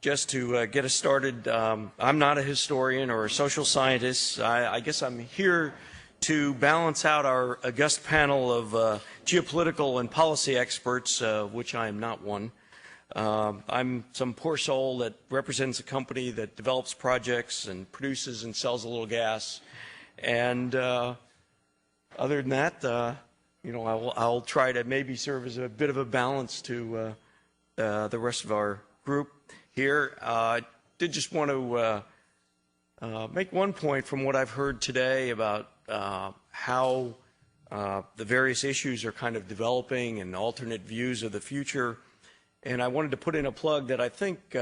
just to get us started, I'm not a historian or a social scientist. I guess I'm here to balance out our august panel of geopolitical and policy experts, which I am not one. I'm some poor soul that represents a company that develops projects and produces and sells a little gas. And other than that, I'll try to maybe serve as a bit of a balance to the rest of our group here. I did just want to make one point from what I've heard today about how the various issues are kind of developing and alternate views of the future. And I wanted to put in a plug that I think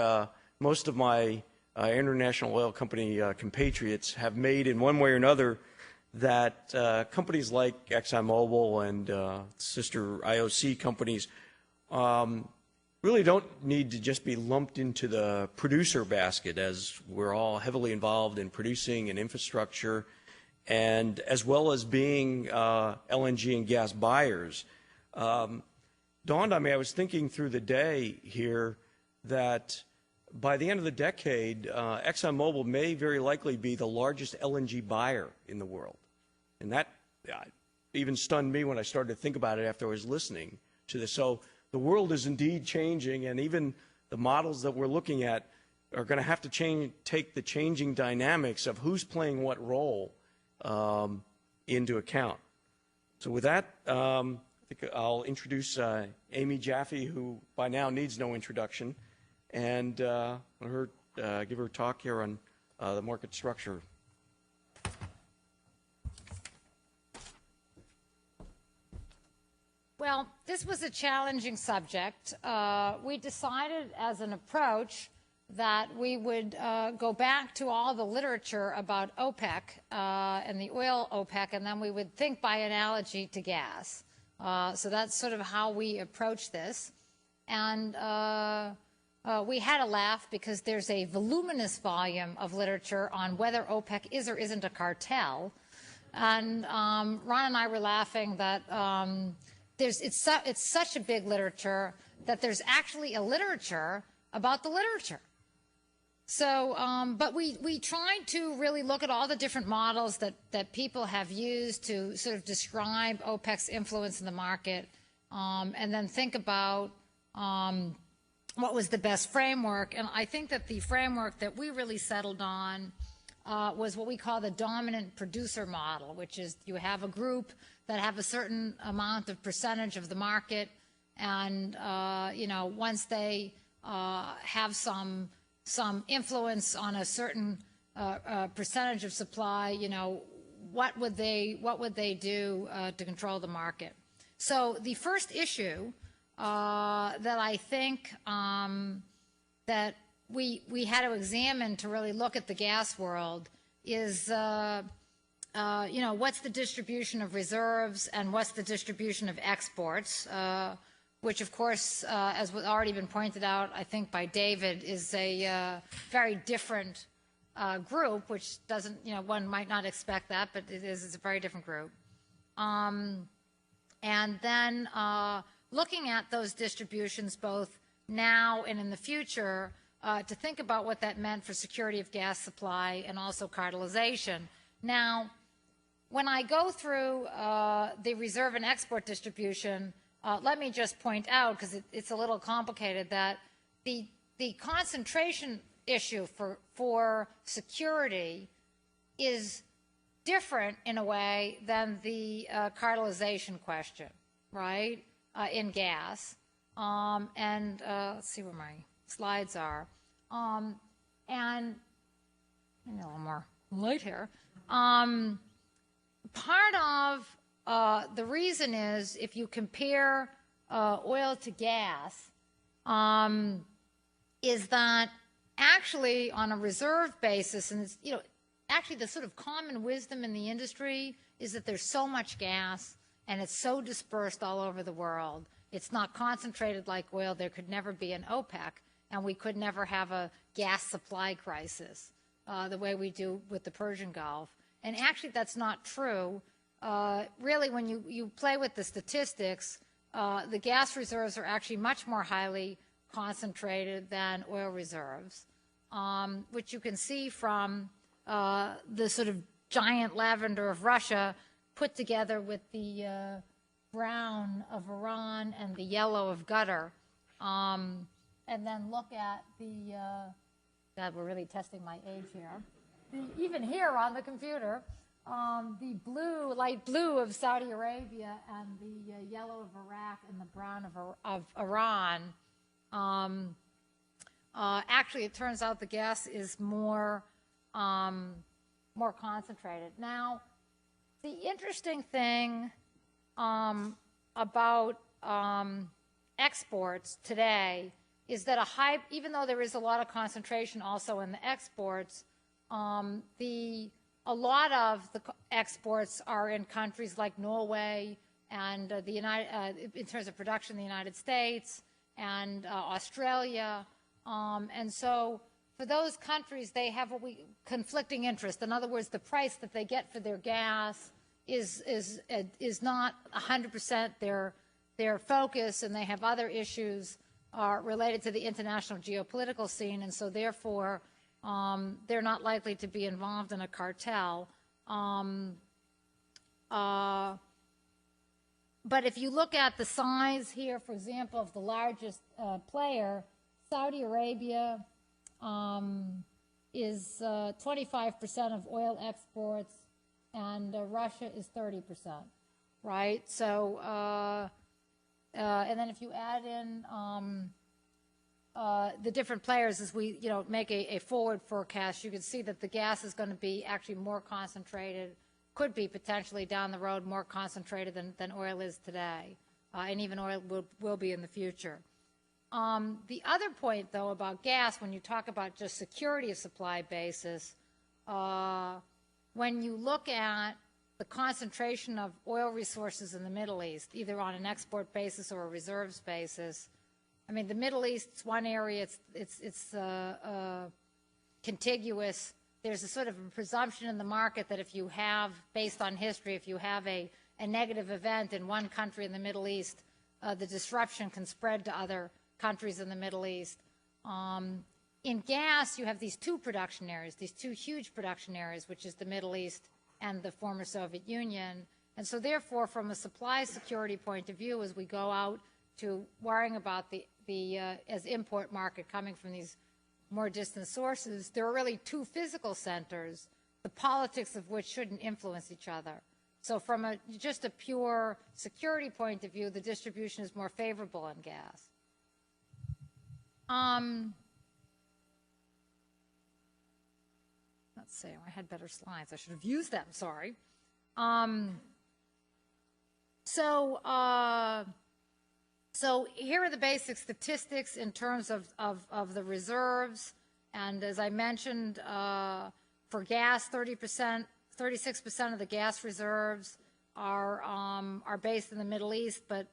most of my international oil company compatriots have made in one way or another, that companies like ExxonMobil and sister IOC companies really don't need to just be lumped into the producer basket, as we're all heavily involved in producing and infrastructure, and as well as being LNG and gas buyers. Dawned on me, I was thinking through the day here, that by the end of the decade, ExxonMobil may very likely be the largest LNG buyer in the world. And that even stunned me when I started to think about it after I was listening to this. So the world is indeed changing, and even the models that we're looking at are going to have to take the changing dynamics of who's playing what role into account. So with that, I think I'll introduce Amy Jaffe, who by now needs no introduction, and give her a talk here on the market structure. Well, this was a challenging subject. We decided as an approach that we would go back to all the literature about OPEC and the oil OPEC, and then we would think by analogy to gas. So that's sort of how we approach this. And we had a laugh because there's a voluminous volume of literature on whether OPEC is or isn't a cartel. And Ron and I were laughing that it's such a big literature that there's actually a literature about the literature. So, but we tried to really look at all the different models that people have used to sort of describe OPEC's influence in the market, and then think about what was the best framework. And I think that the framework that we really settled on was what we call the dominant producer model, which is you have a group that have a certain amount of percentage of the market, and once they have some influence on a certain percentage of supply, what would they do to control the market? So the first issue that I think that we had to examine to really look at the gas world is what's the distribution of reserves and what's the distribution of exports, which of course, as was already been pointed out, I think by David, is a very different group, which doesn't, one might not expect that, but it's a very different group. And then looking at those distributions both now and in the future to think about what that meant for security of gas supply and also cartelization. Now, when I go through the reserve and export distribution, let me just point out, because it's a little complicated, that the concentration issue for security is different in a way than the cartelization question, right, in gas. Let's see where my slides are. And I need a little more light here. Part of the reason is, if you compare oil to gas, is that actually on a reserve basis, and it's, actually the sort of common wisdom in the industry is that there's so much gas and it's so dispersed all over the world. It's not concentrated like oil. There could never be an OPEC, and we could never have a gas supply crisis the way we do with the Persian Gulf. And actually that's not true. Really, when you play with the statistics, the gas reserves are actually much more highly concentrated than oil reserves, which you can see from the sort of giant lavender of Russia put together with the brown of Iran and the yellow of Qatar. And then look at the, God, we're really testing my age here. Even here on the computer, the blue, light blue of Saudi Arabia and the yellow of Iraq and the brown of Iran. Actually, it turns out the gas is more concentrated. Now, the interesting thing about exports today is that even though there is a lot of concentration also in the exports, a lot of the exports are in countries like Norway and in terms of production, the United States and Australia, and so for those countries, they have conflicting interests. In other words, the price that they get for their gas is not 100% their focus, and they have other issues related to the international geopolitical scene, and so therefore they're not likely to be involved in a cartel. But if you look at the size here, for example, of the largest player, Saudi Arabia is 25% of oil exports, and Russia is 30%, right? So, and then if you add in the different players, as we make a forward forecast, you can see that the gas is going to be actually more concentrated, could be potentially down the road more concentrated than oil is today, and even oil will be in the future. The other point, though, about gas, when you talk about just security of supply basis, when you look at the concentration of oil resources in the Middle East, either on an export basis or a reserves basis, I mean, the Middle East is one area, it's contiguous. There's a sort of a presumption in the market that if you have, based on history, if you have a negative event in one country in the Middle East, the disruption can spread to other countries in the Middle East. In gas, you have these two production areas, these two huge production areas, which is the Middle East and the former Soviet Union. And so therefore, from a supply security point of view, as we go out to worrying about the as import market coming from these more distant sources, there are really two physical centers, the politics of which shouldn't influence each other. So from just a pure security point of view, the distribution is more favorable in gas. Let's see, I had better slides. I should have used them, sorry. So here are the basic statistics in terms of the reserves. And as I mentioned, for gas, 36% of the gas reserves are based in the Middle East, but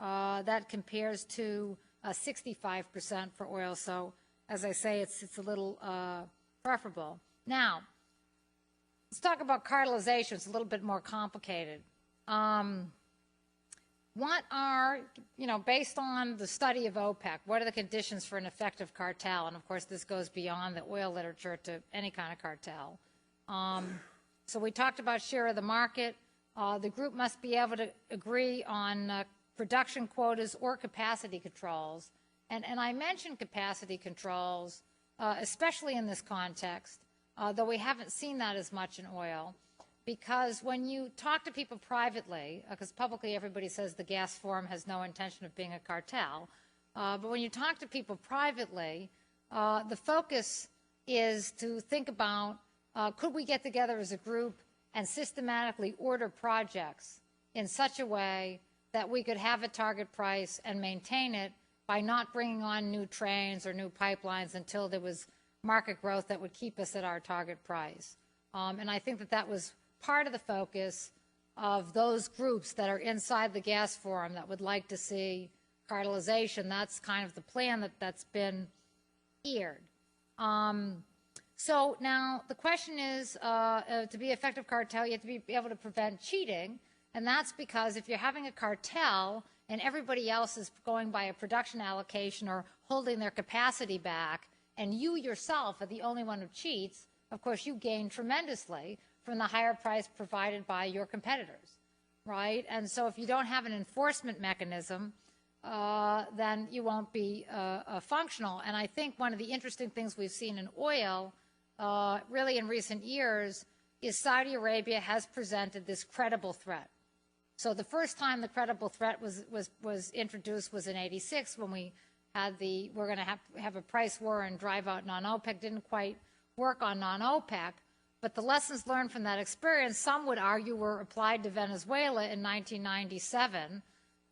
that compares to 65% for oil. So as I say, it's a little preferable. Now, let's talk about cartelization. It's a little bit more complicated. What are, based on the study of OPEC, what are the conditions for an effective cartel? And of course, this goes beyond the oil literature to any kind of cartel. So we talked about share of the market. The group must be able to agree on production quotas or capacity controls. And I mentioned capacity controls, especially in this context, though we haven't seen that as much in oil. Because when you talk to people privately, because publicly everybody says the gas forum has no intention of being a cartel, but when you talk to people privately, the focus is to think about, could we get together as a group and systematically order projects in such a way that we could have a target price and maintain it by not bringing on new trains or new pipelines until there was market growth that would keep us at our target price. And I think that was part of the focus of those groups that are inside the gas forum that would like to see cartelization. That's kind of the plan that's been eared. So now the question is, to be effective cartel, you have to be able to prevent cheating, and that's because if you're having a cartel and everybody else is going by a production allocation or holding their capacity back, and you yourself are the only one who cheats, of course you gain tremendously from the higher price provided by your competitors, right? And so if you don't have an enforcement mechanism, then you won't be functional. And I think one of the interesting things we've seen in oil, really in recent years, is Saudi Arabia has presented this credible threat. So the first time the credible threat was introduced was in '86 when we had we're going to have a price war and drive out non-OPEC. Didn't quite work on non-OPEC, but the lessons learned from that experience, some would argue, were applied to Venezuela in 1997,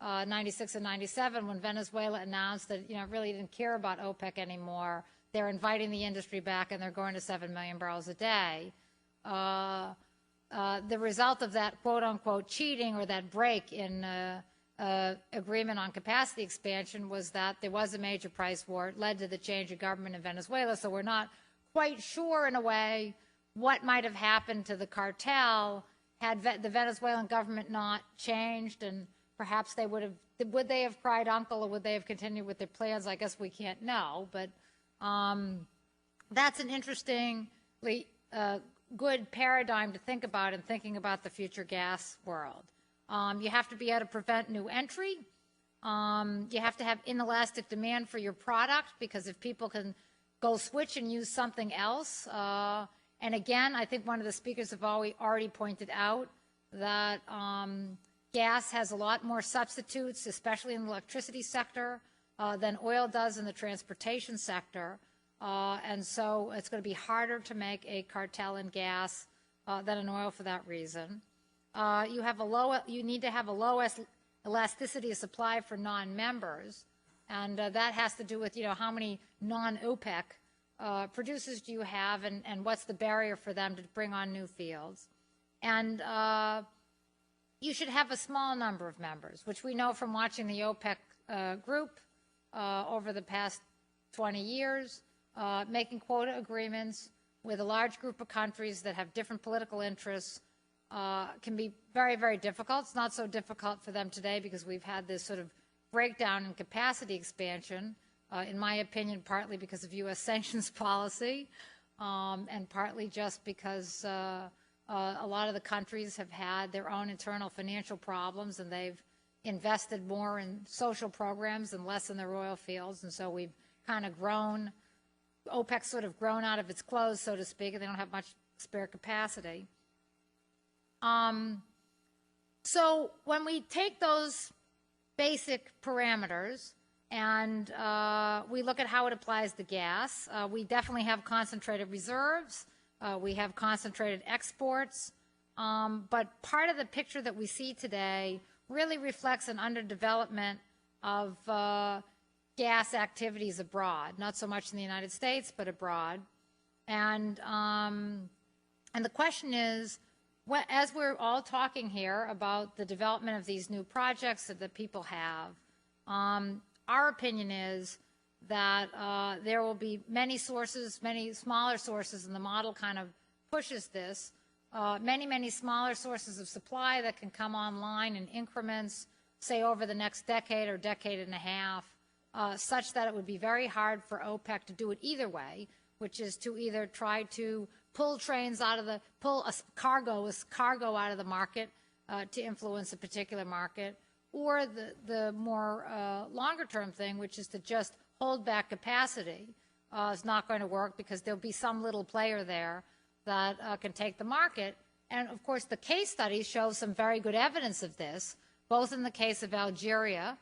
96 and 97, when Venezuela announced that it really didn't care about OPEC anymore. They're inviting the industry back and they're going to 7 million barrels a day. The result of that quote-unquote cheating or that break in agreement on capacity expansion was that there was a major price war. It led to the change of government in Venezuela, so we're not quite sure in a way what might have happened to the cartel had the Venezuelan government not changed, and perhaps would they have cried uncle, or would they have continued with their plans? I guess we can't know, but that's an interestingly good paradigm to think about in thinking about the future gas world. You have to be able to prevent new entry. You have to have inelastic demand for your product, because if people can go switch and use something else, and again, I think one of the speakers have already pointed out that gas has a lot more substitutes, especially in the electricity sector, than oil does in the transportation sector. And so it's going to be harder to make a cartel in gas than in oil for that reason. You need to have a low elasticity of supply for non-members, and that has to do with how many non-OPEC producers do you have, and what's the barrier for them to bring on new fields. And you should have a small number of members, which we know from watching the OPEC group over the past 20 years, making quota agreements with a large group of countries that have different political interests can be very, very difficult. It's not so difficult for them today because we've had this sort of breakdown in capacity expansion, in my opinion, partly because of U.S. sanctions policy, and partly just because a lot of the countries have had their own internal financial problems, and they've invested more in social programs and less in their oil fields, and so we've kind of grown, OPEC's sort of grown out of its clothes, so to speak, and they don't have much spare capacity. So when we take those basic parameters and we look at how it applies to gas, we definitely have concentrated reserves, we have concentrated exports, but part of the picture that we see today really reflects an underdevelopment of gas activities abroad, not so much in the United States, but abroad. And the question is, as we're all talking here about the development of these new projects that people have, our opinion is that there will be many sources, many smaller sources, and the model kind of pushes this, many smaller sources of supply that can come online in increments, say over the next decade or decade and a half, such that it would be very hard for OPEC to do it either way, which is to either try to pull a cargo out of the market to influence a particular market, or the more longer-term thing, which is to just hold back capacity, is not going to work because there'll be some little player there that can take the market. And of course, the case studies show some very good evidence of this, both in the case of Algeria,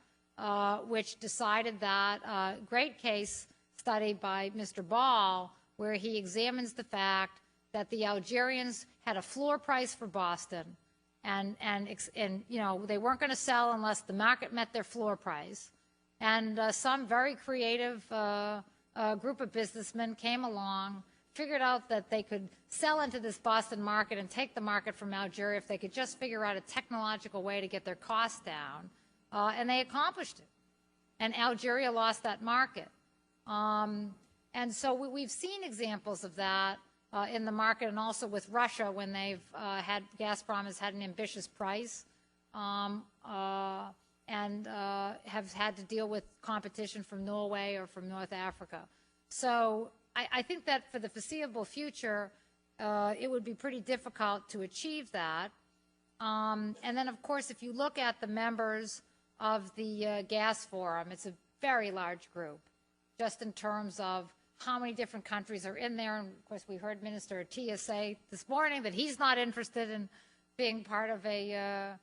which decided that great case study by Mr. Ball, where he examines the fact that the Algerians had a floor price for Boston, and they weren't going to sell unless the market met their floor price. And some very creative group of businessmen came along, figured out that they could sell into this Boston market and take the market from Algeria if they could just figure out a technological way to get their costs down, and they accomplished it. And Algeria lost that market. And so we've seen examples of that in the market, and also with Russia when they've Gazprom has had an ambitious price. and have had to deal with competition from Norway or from North Africa. So I think that for the foreseeable future, it would be pretty difficult to achieve that. And then, of course, if you look at the members of the Gas Forum, it's a very large group, just in terms of how many different countries are in there. And, of course, we heard Minister Atiyah say this morning that he's not interested in being part of a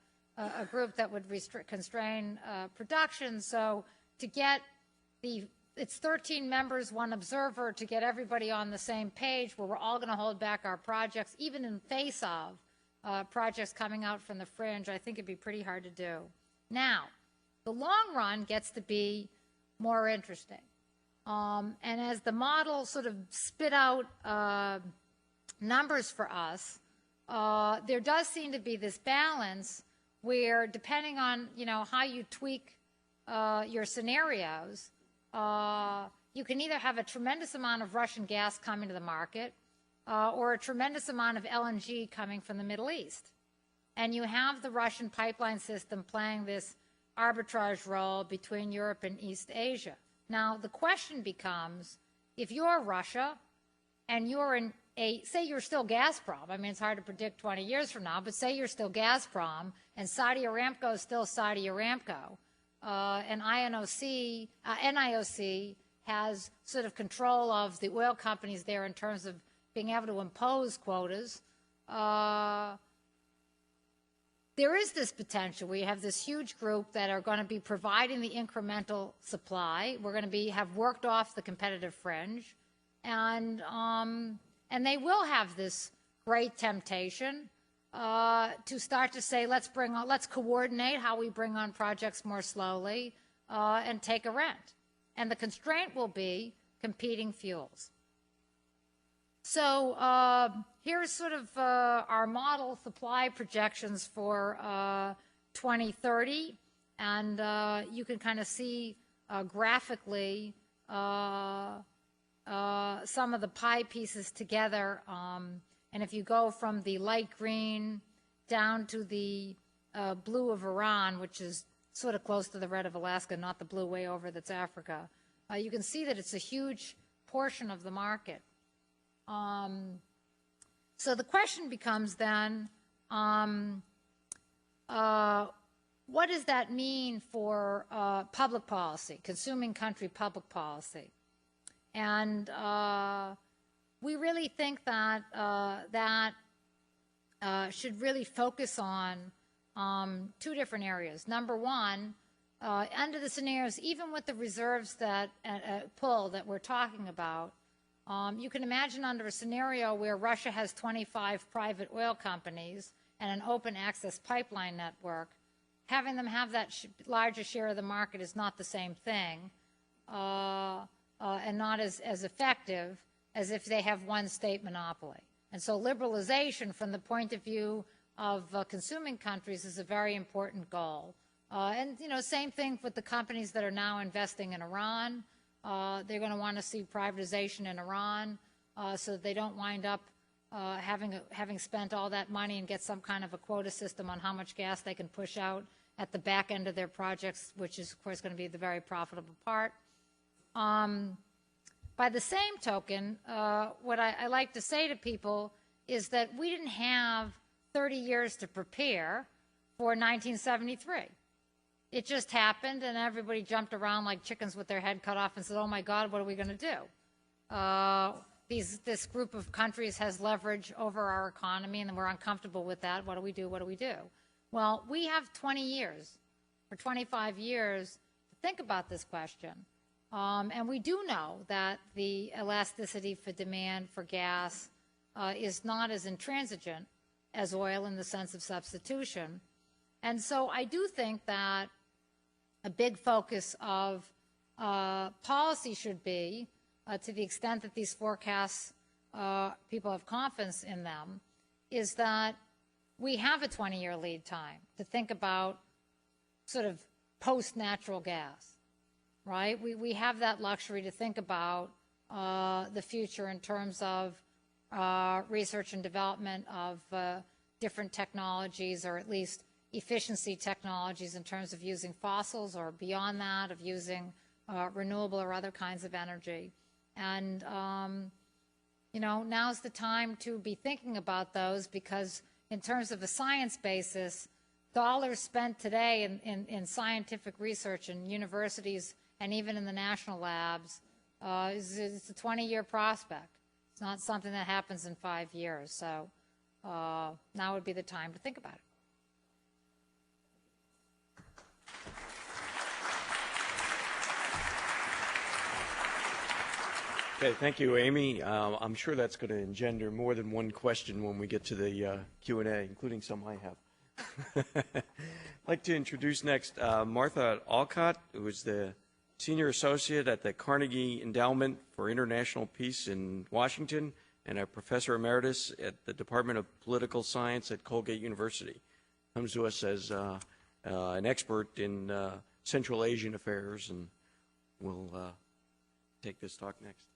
group that would constrain production. So to get it's 13 members, 1 observer, to get everybody on the same page where we're all going to hold back our projects, even in face of projects coming out from the fringe, I think it'd be pretty hard to do. Now, the long run gets to be more interesting. And as the model sort of spit out numbers for us, there does seem to be this balance where, depending on how you tweak your scenarios, you can either have a tremendous amount of Russian gas coming to the market or a tremendous amount of LNG coming from the Middle East. And you have the Russian pipeline system playing this arbitrage role between Europe and East Asia. Now, the question becomes, if you're Russia and you're in say you're still Gazprom, I mean, it's hard to predict 20 years from now, but say you're still Gazprom and Saudi Aramco is still Saudi Aramco, and NIOC has sort of control of the oil companies there in terms of being able to impose quotas. There is this potential. We have this huge group that are going to be providing the incremental supply. We're going to have worked off the competitive fringe, and they will have this great temptation to start to say, let's coordinate how we bring on projects more slowly and take a rent. And the constraint will be competing fuels. So here's sort of our model supply projections for 2030, and you can kind of see graphically some of the pie pieces together. And if you go from the light green down to the blue of Iran, which is sort of close to the red of Alaska, not the blue way over that's Africa, you can see that it's a huge portion of the market. So the question becomes then, what does that mean for public policy, consuming country public policy? And we really think that that should really focus on 2 different areas. Number one, under the scenarios, even with the reserves that pull that we're talking about, you can imagine under a scenario where Russia has 25 private oil companies and an open access pipeline network, having them have that larger share of the market is not the same thing and not as effective as if they have one state monopoly. And so liberalization from the point of view of consuming countries is a very important goal. And, same thing with the companies that are now investing in Iran. They're going to want to see privatization in Iran so that they don't wind up having spent all that money and get some kind of a quota system on how much gas they can push out at the back end of their projects, which is, of course, going to be the very profitable part. By the same token, what I like to say to people is that we didn't have 30 years to prepare for 1973. It just happened, and everybody jumped around like chickens with their head cut off and said, oh, my God, what are we going to do? This group of countries has leverage over our economy, and we're uncomfortable with that. What do we do? What do we do? Well, we have 20 years or 25 years to think about this question. And we do know that the elasticity for demand for gas is not as intransigent as oil in the sense of substitution. And so I do think that a big focus of policy should be, to the extent that these forecasts, people have confidence in them, is that we have a 20-year lead time to think about sort of post-natural gas, right? We have that luxury to think about the future in terms of research and development of different technologies, or at least efficiency technologies in terms of using fossils or beyond that, of using renewable or other kinds of energy. And, you know, now's the time to be thinking about those, because in terms of a science basis, dollars spent today in scientific research in universities and even in the national labs is a 20-year prospect. It's not something that happens in 5 years. So now would be the time to think about it. Okay, thank you, Amy. I'm sure that's going to engender more than one question when we get to the Q&A, including some I have. I'd like to introduce next Martha Alcott, who is the Senior Associate at the Carnegie Endowment for International Peace in Washington and a Professor Emeritus at the Department of Political Science at Colgate University. Comes to us as an expert in Central Asian affairs, and will take this talk next.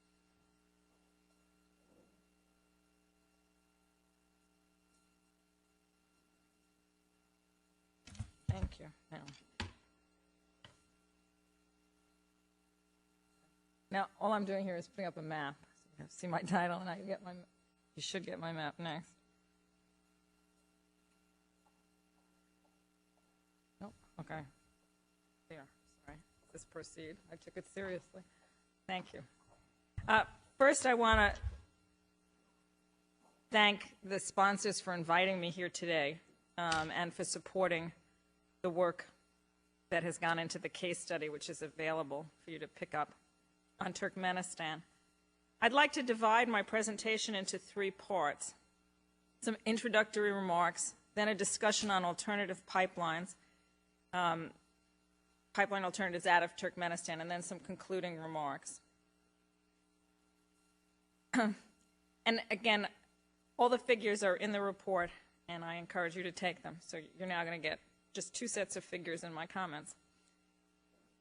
Thank you. Now, all I'm doing here is putting up a map. So you see my title, and you should get my map next. Nope. Okay. There. Sorry. Let's proceed. I took it seriously. Thank you. First, I want to thank the sponsors for inviting me here today and for supporting the work that has gone into the case study, which is available for you to pick up on Turkmenistan. I'd like to divide my presentation into 3 parts: some introductory remarks, then a discussion on alternative pipelines, pipeline alternatives out of Turkmenistan, and then some concluding remarks. And again, all the figures are in the report, and I encourage you to take them. So you're now going to get just 2 sets of figures in my comments.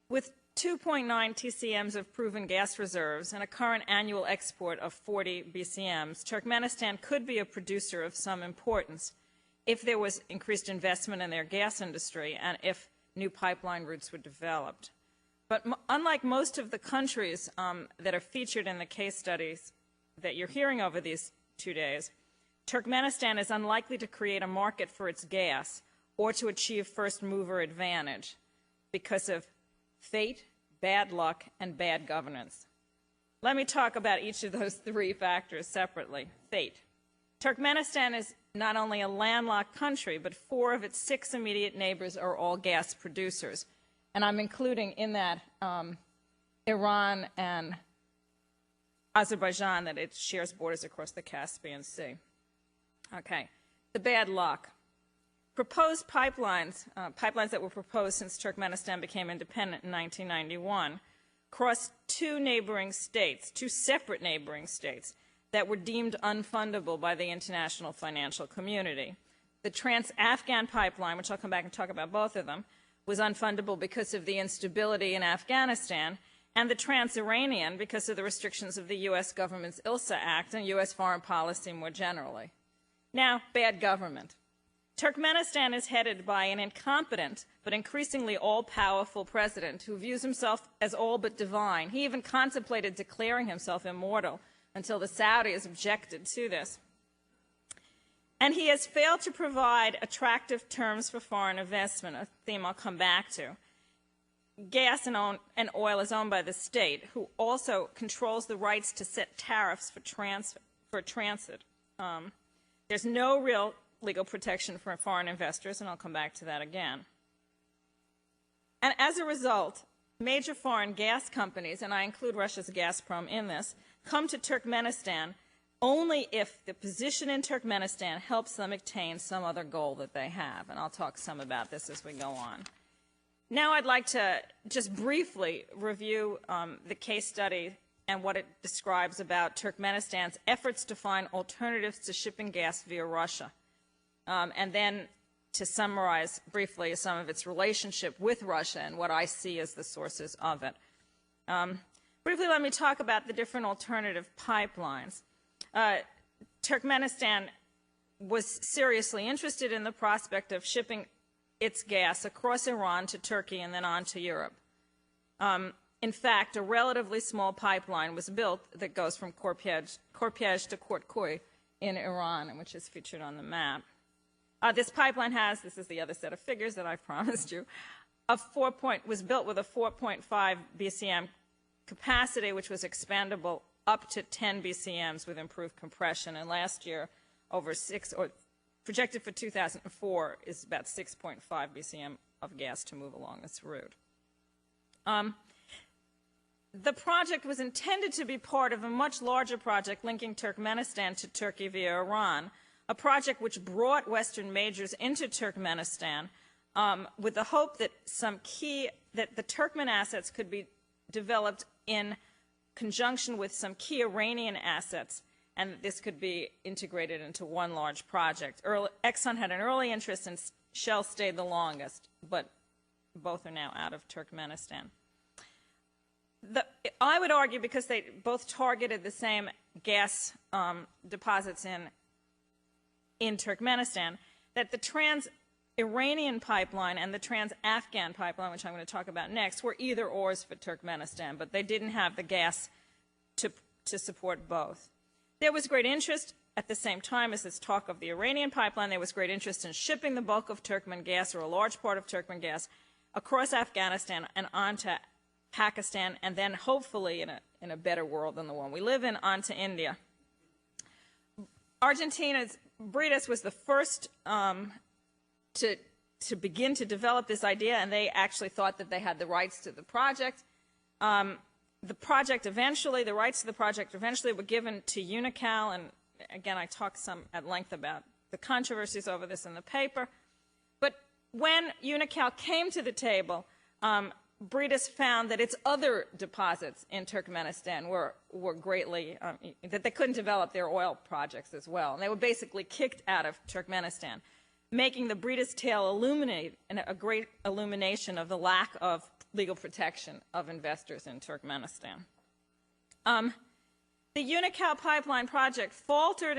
With 2.9 TCMs of proven gas reserves and a current annual export of 40 BCMs, Turkmenistan could be a producer of some importance if there was increased investment in their gas industry and if new pipeline routes were developed. But unlike most of the countries that are featured in the case studies that you're hearing over these 2 days, Turkmenistan is unlikely to create a market for its gas or to achieve first mover advantage because of fate, bad luck, and bad governance. Let me talk about each of those 3 factors separately. Fate. Turkmenistan is not only a landlocked country, but 4 of its 6 immediate neighbors are all gas producers. And I'm including in that Iran and Azerbaijan, that it shares borders across the Caspian Sea. Okay, the bad luck. Proposed pipelines, pipelines that were proposed since Turkmenistan became independent in 1991, crossed 2 neighboring states, 2 separate neighboring states, that were deemed unfundable by the international financial community. The Trans-Afghan pipeline, which I'll come back and talk about both of them, was unfundable because of the instability in Afghanistan, and the Trans-Iranian because of the restrictions of the U.S. government's ILSA Act and U.S. foreign policy more generally. Now, bad government. Turkmenistan is headed by an incompetent but increasingly all-powerful president who views himself as all but divine. He even contemplated declaring himself immortal until the Saudis objected to this. And he has failed to provide attractive terms for foreign investment, a theme I'll come back to. Gas and oil is owned by the state, who also controls the rights to set tariffs for transit. There's no real legal protection for foreign investors, and I'll come back to that again. And as a result, major foreign gas companies, and I include Russia's Gazprom in this, come to Turkmenistan only if the position in Turkmenistan helps them attain some other goal that they have. And I'll talk some about this as we go on. Now I'd like to just briefly review the case study and what it describes about Turkmenistan's efforts to find alternatives to shipping gas via Russia. And then to summarize briefly some of its relationship with Russia and what I see as the sources of it. Briefly, let me talk about the different alternative pipelines. Turkmenistan was seriously interested in the prospect of shipping its gas across Iran to Turkey and then on to Europe. In fact, a relatively small pipeline was built that goes from Corpiège to Kortköy in Iran, which is featured on the map. This pipeline has, this is the other set of figures that I promised you, was built with a 4.5 BCM capacity, which was expandable up to 10 BCMs with improved compression. And last year, projected for 2004, is about 6.5 BCM of gas to move along this route. The project was intended to be part of a much larger project linking Turkmenistan to Turkey via Iran, a project which brought Western majors into Turkmenistan with the hope that that the Turkmen assets could be developed in conjunction with some key Iranian assets, and that this could be integrated into one large project. Exxon had an early interest, and Shell stayed the longest, but both are now out of Turkmenistan. I would argue, because they both targeted the same gas deposits in Turkmenistan, that the trans-Iranian pipeline and the trans-Afghan pipeline, which I'm going to talk about next, were either-ors for Turkmenistan, but they didn't have the gas to support both. There was great interest at the same time as this talk of the Iranian pipeline. There was great interest in shipping the bulk of Turkmen gas, or a large part of Turkmen gas, across Afghanistan and onto Pakistan, and then hopefully in a better world than the one we live in, onto India. Argentina's Bridas was the first to begin to develop this idea, and they actually thought that they had the rights to the project. The rights to the project eventually were given to Unocal, and again, I talked some at length about the controversies over this in the paper. But when Unocal came to the table, Bridas found that its other deposits in Turkmenistan were greatly, that they couldn't develop their oil projects as well. And they were basically kicked out of Turkmenistan, making the Bridas tale a great illumination of the lack of legal protection of investors in Turkmenistan. The Unocal Pipeline project faltered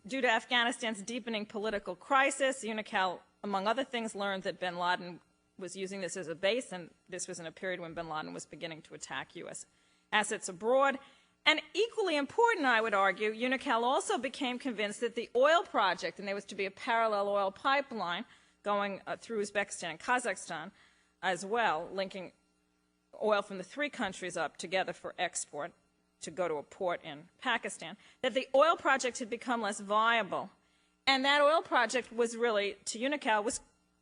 due to Afghanistan's deepening political crisis. Unocal, among other things, learned that bin Laden was using this as a base, and this was in a period when bin Laden was beginning to attack U.S. assets abroad. And equally important, I would argue, Unocal also became convinced that the oil project, and there was to be a parallel oil pipeline going through Uzbekistan and Kazakhstan as well, linking oil from the three countries up together for export to go to a port in Pakistan, that the oil project had become less viable. And that oil project was really, to Unocal,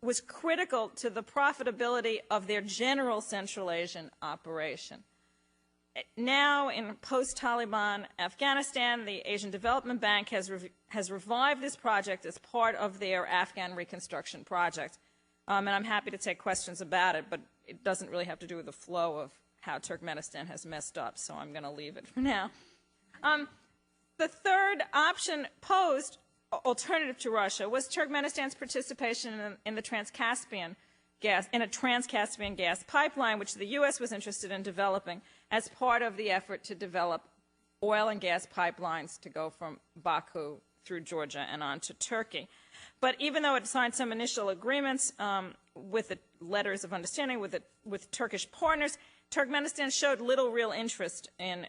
was critical to the profitability of their general Central Asian operation. Now, in post-Taliban Afghanistan, the Asian Development Bank has revived this project as part of their Afghan reconstruction project. And I'm happy to take questions about it, but it doesn't really have to do with the flow of how Turkmenistan has messed up, so I'm going to leave it for now. The third option posed, alternative to Russia, was Turkmenistan's participation in the Trans-Caspian gas, in a Trans-Caspian gas pipeline, which the U.S. was interested in developing as part of the effort to develop oil and gas pipelines to go from Baku through Georgia and on to Turkey. But even though it signed some initial agreements with the letters of understanding with Turkish partners, Turkmenistan showed little real interest in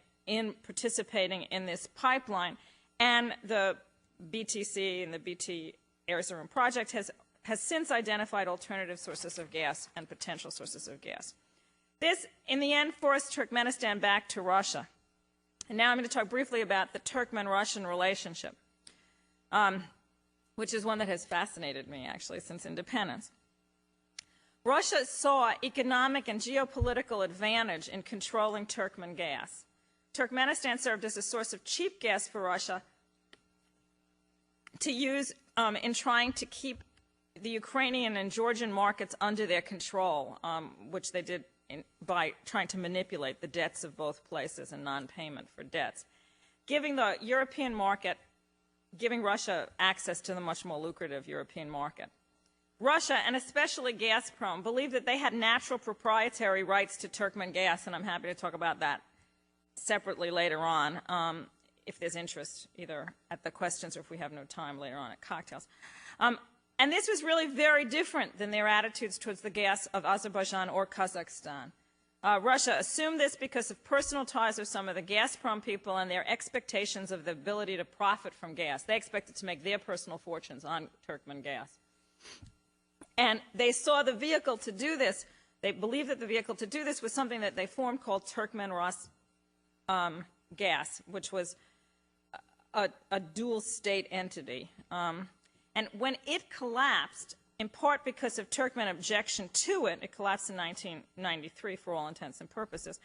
participating in this pipeline, and the BTC and the BT Erzurum project has since identified alternative sources of gas and potential sources of gas. This, in the end, forced Turkmenistan back to Russia. And now I'm going to talk briefly about the Turkmen-Russian relationship, which is one that has fascinated me, actually, since independence. Russia saw economic and geopolitical advantage in controlling Turkmen gas. Turkmenistan served as a source of cheap gas for Russia to use in trying to keep the Ukrainian and Georgian markets under their control, which they did by trying to manipulate the debts of both places and non-payment for debts. Giving the European market, giving Russia access to the much more lucrative European market. Russia, and especially Gazprom, believed that they had natural proprietary rights to Turkmen gas, and I'm happy to talk about that separately later on, if there's interest, either at the questions or if we have no time later on at cocktails. And this was really very different than their attitudes towards the gas of Azerbaijan or Kazakhstan. Russia assumed this because of personal ties with some of the Gazprom people and their expectations of the ability to profit from gas. They expected to make their personal fortunes on Turkmen gas. And they saw the vehicle to do this. They believed that the vehicle to do this was something that they formed called Turkmen Russia gas, which was a dual-state entity. And when it collapsed, in part because of Turkmen objection to it, it collapsed in 1993 for all intents and purposes,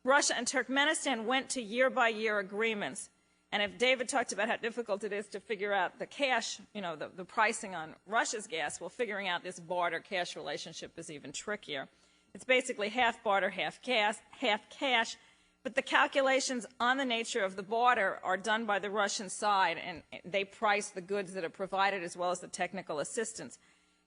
Russia and Turkmenistan went to year-by-year agreements. And if David talked about how difficult it is to figure out the cash, the pricing on Russia's gas, well, figuring out this barter-cash relationship is even trickier. It's basically half barter, half cash. But the calculations on the nature of the barter are done by the Russian side, and they price the goods that are provided as well as the technical assistance.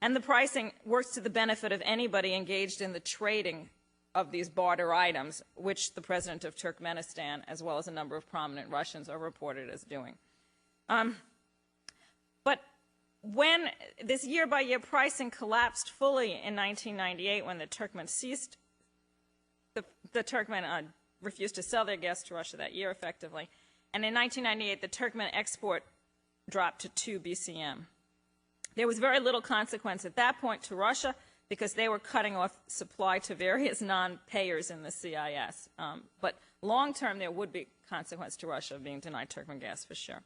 And the pricing works to the benefit of anybody engaged in the trading of these barter items, which the president of Turkmenistan, as well as a number of prominent Russians, are reported as doing. But when this year-by-year pricing collapsed fully in 1998, when the Turkmen ceased, the Turkmen refused to sell their gas to Russia that year, effectively. And in 1998, the Turkmen export dropped to 2 BCM. There was very little consequence at that point to Russia because they were cutting off supply to various non-payers in the CIS. But long-term, there would be consequence to Russia of being denied Turkmen gas for sure.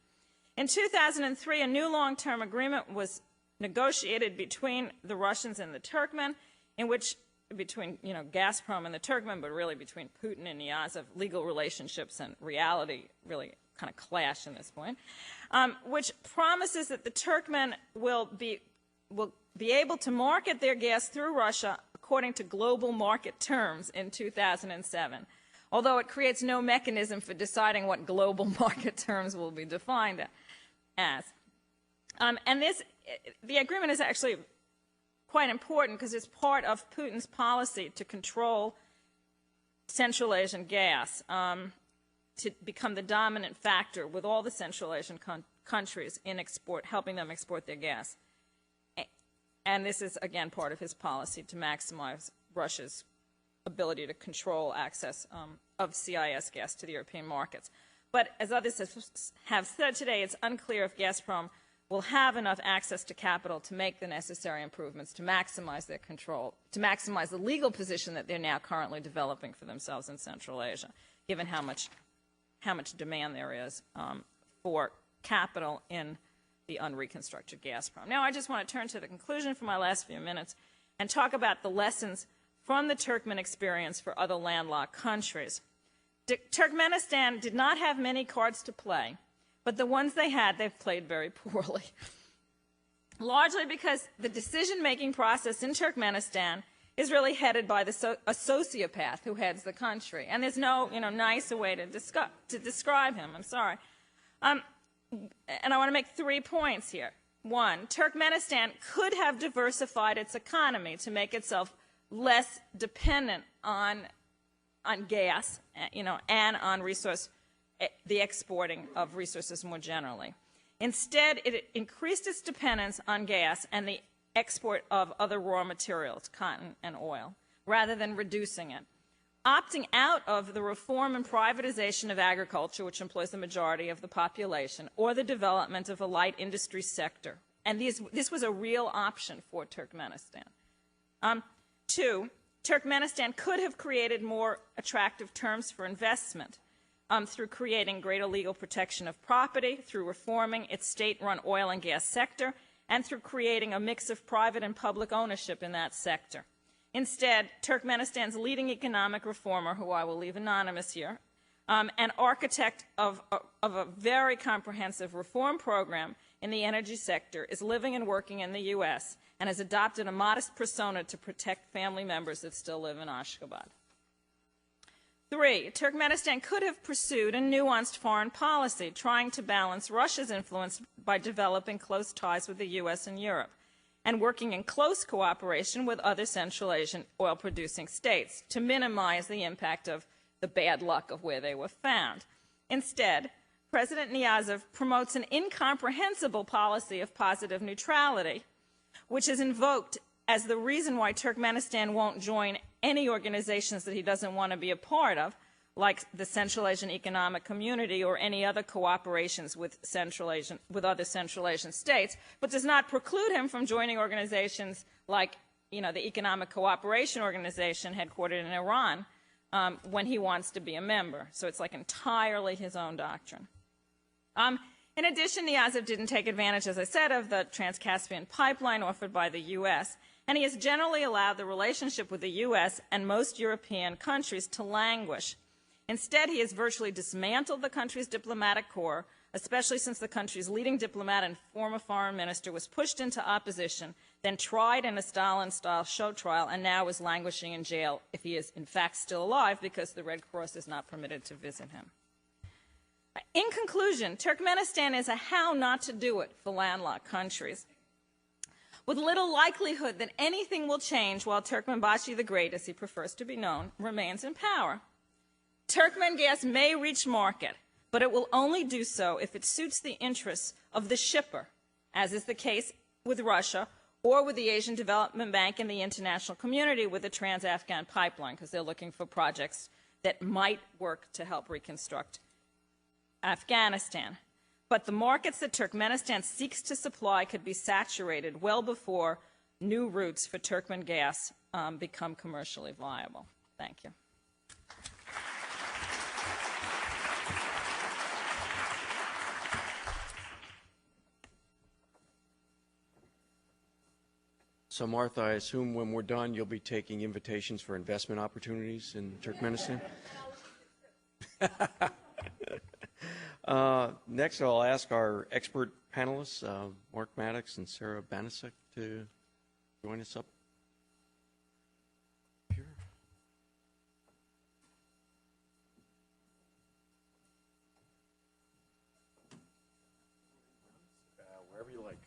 In 2003, a new long-term agreement was negotiated between the Russians and the Turkmen, in which between Gazprom and the Turkmen, but really between Putin and Niyazov, legal relationships and reality really kind of clash in this point, which promises that the Turkmen will be able to market their gas through Russia according to global market terms in 2007, although it creates no mechanism for deciding what global market terms will be defined as. And the agreement is actually quite important because it's part of Putin's policy to control Central Asian gas, to become the dominant factor with all the Central Asian countries in helping them export their gas. And this is, again, part of his policy to maximize Russia's ability to control access of CIS gas to the European markets. But as others have said today, it's unclear if Gazprom will have enough access to capital to make the necessary improvements to maximize their control, to maximize the legal position that they're now currently developing for themselves in Central Asia, given how much demand there is for capital in the unreconstructed Gazprom. Now, I just want to turn to the conclusion for my last few minutes and talk about the lessons from the Turkmen experience for other landlocked countries. Turkmenistan did not have many cards to play, but the ones they had, they've played very poorly. Largely because the decision-making process in Turkmenistan is really headed by a sociopath who heads the country. And there's no nicer way to describe him. I'm sorry. And I want to make 3 points here. One, Turkmenistan could have diversified its economy to make itself less dependent on gas, and on the exporting of resources more generally. Instead, it increased its dependence on gas and the export of other raw materials, cotton and oil, rather than reducing it. Opting out of the reform and privatization of agriculture, which employs the majority of the population, or the development of a light industry sector. And this was a real option for Turkmenistan. Two, Turkmenistan could have created more attractive terms for investment through creating greater legal protection of property, through reforming its state-run oil and gas sector, and through creating a mix of private and public ownership in that sector. Instead, Turkmenistan's leading economic reformer, who I will leave anonymous here, an architect of a very comprehensive reform program in the energy sector, is living and working in the U.S. and has adopted a modest persona to protect family members that still live in Ashgabat. 3, Turkmenistan could have pursued a nuanced foreign policy, trying to balance Russia's influence by developing close ties with the U.S. and Europe, and working in close cooperation with other Central Asian oil-producing states to minimize the impact of the bad luck of where they were found. Instead, President Niyazov promotes an incomprehensible policy of positive neutrality, which is invoked as the reason why Turkmenistan won't join any organizations that he doesn't want to be a part of, like the Central Asian Economic Community or any other cooperations with other Central Asian states, but does not preclude him from joining organizations like, the Economic Cooperation Organization headquartered in Iran when he wants to be a member. So it's like entirely his own doctrine. In addition, Niyazov didn't take advantage, as I said, of the Trans-Caspian pipeline offered by the U.S., and he has generally allowed the relationship with the U.S. and most European countries to languish. Instead, he has virtually dismantled the country's diplomatic corps, especially since the country's leading diplomat and former foreign minister was pushed into opposition, then tried in a Stalin-style show trial, and now is languishing in jail if he is in fact still alive because the Red Cross is not permitted to visit him. In conclusion, Turkmenistan is a how not to do it for landlocked countries, with little likelihood that anything will change while Turkmenbashi the Great, as he prefers to be known, remains in power. Turkmen gas may reach market, but it will only do so if it suits the interests of the shipper, as is the case with Russia, or with the Asian Development Bank and the international community with the Trans-Afghan Pipeline, because they're looking for projects that might work to help reconstruct Afghanistan. But the markets that Turkmenistan seeks to supply could be saturated well before new routes for Turkmen gas become commercially viable. Thank you. So, Martha, I assume when we're done, you'll be taking invitations for investment opportunities in Turkmenistan? Next, I'll ask our expert panelists, Mark Maddox and Sarah Banasek, to join us up here. Wherever you like.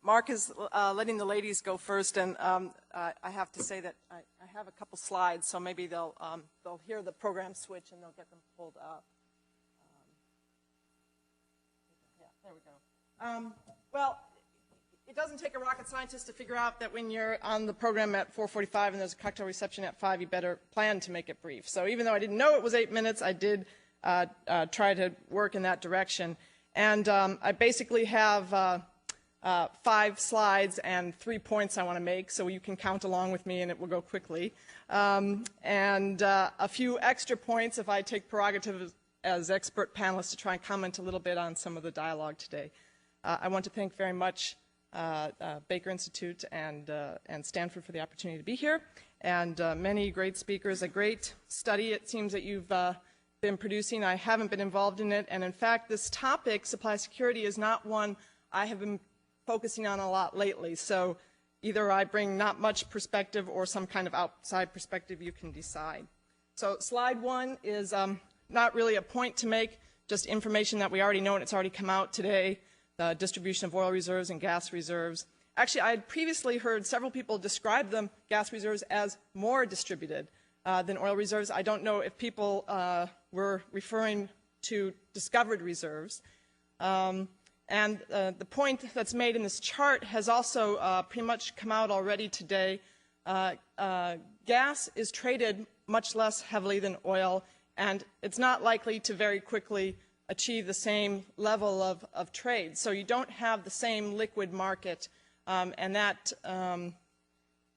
Mark is letting the ladies go first, and I have to say that I have a couple slides, so maybe they'll hear the program switch and they'll get them pulled up. Yeah, there we go. Well, it doesn't take a rocket scientist to figure out that when you're on the program at 4:45 and there's a cocktail reception at 5, you better plan to make it brief. So even though I didn't know it was 8 minutes, I did try to work in that direction. And I basically have 5 slides and 3 points I want to make, so you can count along with me and it will go quickly. And a few extra points if I take prerogative as expert panelists to try and comment a little bit on some of the dialogue today. I want to thank very much Baker Institute and Stanford for the opportunity to be here, and many great speakers. A great study it seems that you've been producing. I haven't been involved in it, and in fact this topic, supply security, is not one I have been focusing on a lot lately, so either I bring not much perspective or some kind of outside perspective, you can decide. So slide 1 is not really a point to make, just information that we already know and it's already come out today, the distribution of oil reserves and gas reserves. Actually, I had previously heard several people describe the gas reserves as more distributed than oil reserves. I don't know if people were referring to discovered reserves. And the point that's made in this chart has also pretty much come out already today. Gas is traded much less heavily than oil, and it's not likely to very quickly achieve the same level of trade. So you don't have the same liquid market, and that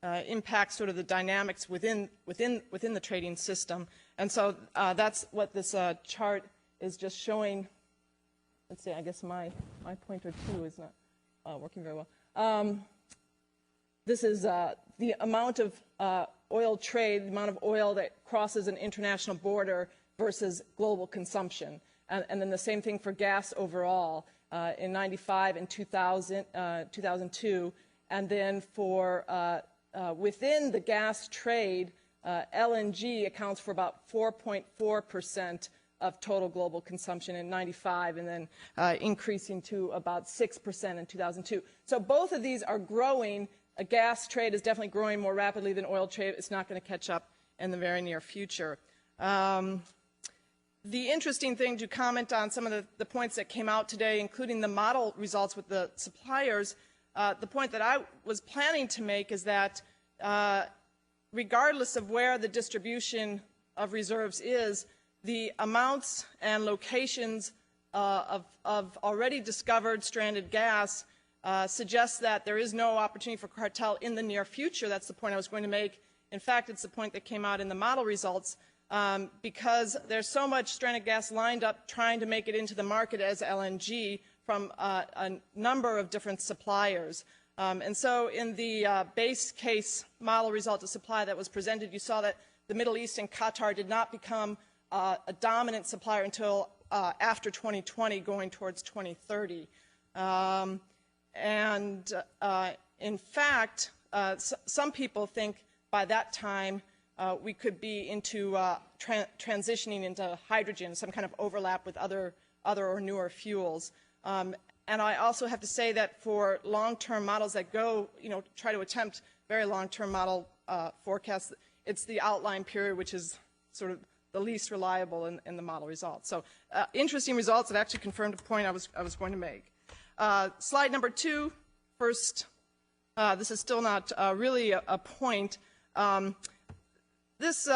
impacts sort of the dynamics within the trading system. And so that's what this chart is just showing. Let's see, I guess my pointer 2 is not working very well. This is the amount of oil trade, the amount of oil that crosses an international border versus global consumption. And then the same thing for gas overall in 95 and 2002. And then for within the gas trade, LNG accounts for about 4.4% of total global consumption in 95, and then increasing to about 6% in 2002. So both of these are growing. A gas trade is definitely growing more rapidly than oil trade. It's not going to catch up in the very near future. The interesting thing to comment on some of the points that came out today, including the model results with the suppliers, the point that I was planning to make is that regardless of where the distribution of reserves is, the amounts and locations of already discovered stranded gas suggests that there is no opportunity for cartel in the near future. That's the point I was going to make. In fact, it's the point that came out in the model results. Because there's so much stranded gas lined up trying to make it into the market as LNG from a number of different suppliers. And so in the base case model result of supply that was presented, you saw that the Middle East and Qatar did not become a dominant supplier until after 2020, going towards 2030. In fact, some people think by that time we could be into transitioning into hydrogen, some kind of overlap with other or newer fuels. And I also have to say that for long-term models that go, try to attempt very long-term model forecasts, it's the outline period which is sort of the least reliable in the model results. So interesting results that actually confirmed a point I was going to make. Slide number 2, first, this is still not really a point. This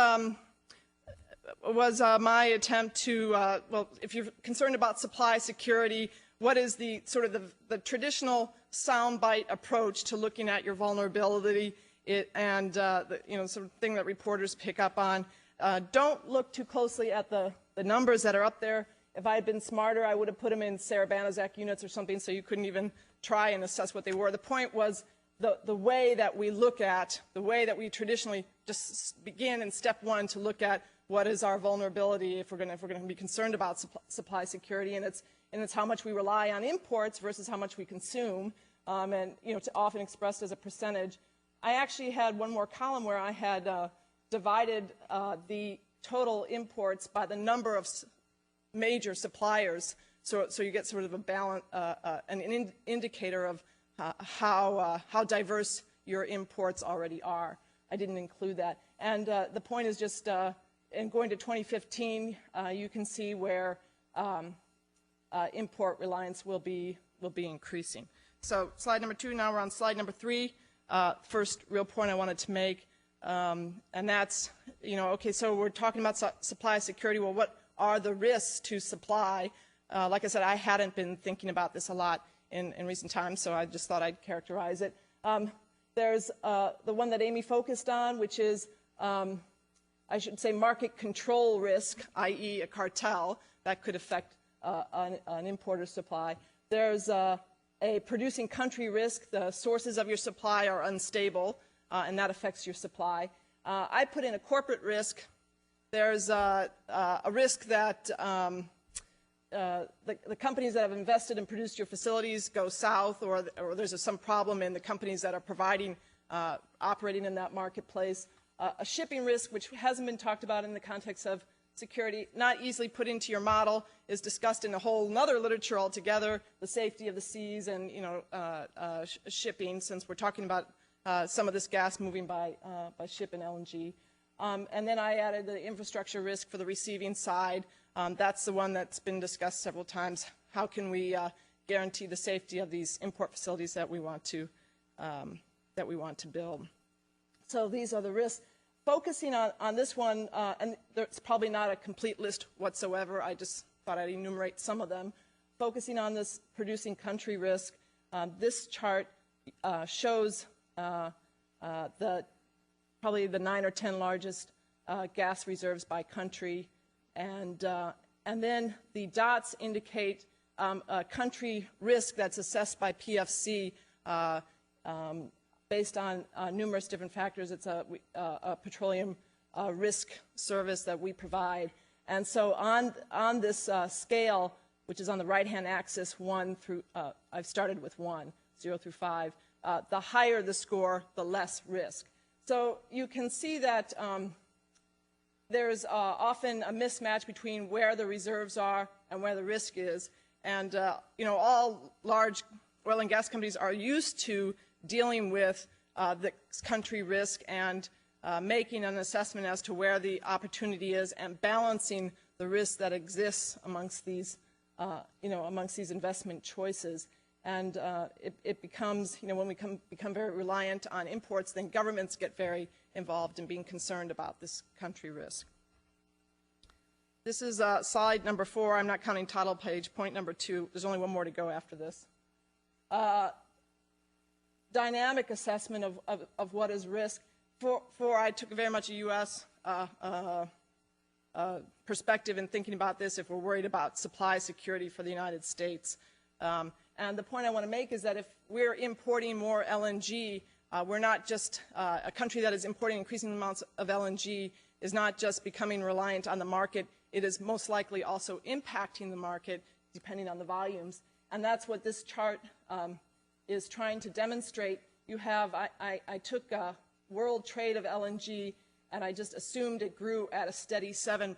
was my attempt to, well, if you're concerned about supply security, what is the sort of the traditional soundbite approach to looking at your vulnerability and the sort of thing that reporters pick up on. Don't look too closely at the numbers that are up there. If I had been smarter, I would have put them in Sarah-Banaszak units or something so you couldn't even try and assess what they were. The point was the way that we look at, the way that we traditionally just begin in step 1 to look at what is our vulnerability if we're going to be concerned about supply security, and it's how much we rely on imports versus how much we consume, and it's often expressed as a percentage. I actually had one more column where I had divided the total imports by the number of major suppliers, so you get sort of a balance, an indicator of how diverse your imports already are. I didn't include that. And the point is just, in going to 2015, you can see where import reliance will be increasing. So slide number 2, now we're on slide number 3. First real point I wanted to make, and that's, okay, so we're talking about supply security. Well, what are the risks to supply? Like I said, I hadn't been thinking about this a lot in recent times, so I just thought I'd characterize it. There's the one that Amy focused on, which is, I should say, market control risk, i.e. a cartel that could affect an importer's supply. There's a producing country risk. The sources of your supply are unstable, and that affects your supply. I put in a corporate risk. There's a risk that the companies that have invested and produced your facilities go south, or there's some problem in the companies that are providing, operating in that marketplace. A shipping risk, which hasn't been talked about in the context of security, not easily put into your model, is discussed in a whole other literature altogether, the safety of the seas and shipping, since we're talking about some of this gas moving by ship and LNG. And then I added the infrastructure risk for the receiving side. That's the one that's been discussed several times. How can we guarantee the safety of these import facilities that we want to build? So these are the risks. Focusing on this one, and there's probably not a complete list whatsoever. I just thought I'd enumerate some of them. Focusing on this producing country risk, this chart shows probably the 9 or 10 largest gas reserves by country, and then the dots indicate a country risk that's assessed by PFC based on numerous different factors. It's a petroleum risk service that we provide. And so on this scale, which is on the right-hand axis, 1 through, I've started with 1, 0 through 5, the higher the score, the less risk. So you can see that there's often a mismatch between where the reserves are and where the risk is. And, all large oil and gas companies are used to dealing with the country risk and making an assessment as to where the opportunity is and balancing the risk that exists amongst these, amongst these investment choices. And it becomes, when we become very reliant on imports, then governments get very involved in being concerned about this country risk. This is slide number 4. I'm not counting title page. Point number 2. There's only one more to go after this. Dynamic assessment of what is risk. I took very much a U.S. Perspective in thinking about this if we're worried about supply security for the United States. And the point I want to make is that if we're importing more LNG, we're not just a country that is importing increasing amounts of LNG is not just becoming reliant on the market. It is most likely also impacting the market depending on the volumes. And that's what this chart is trying to demonstrate. You have, I took world trade of LNG and I just assumed it grew at a steady 7%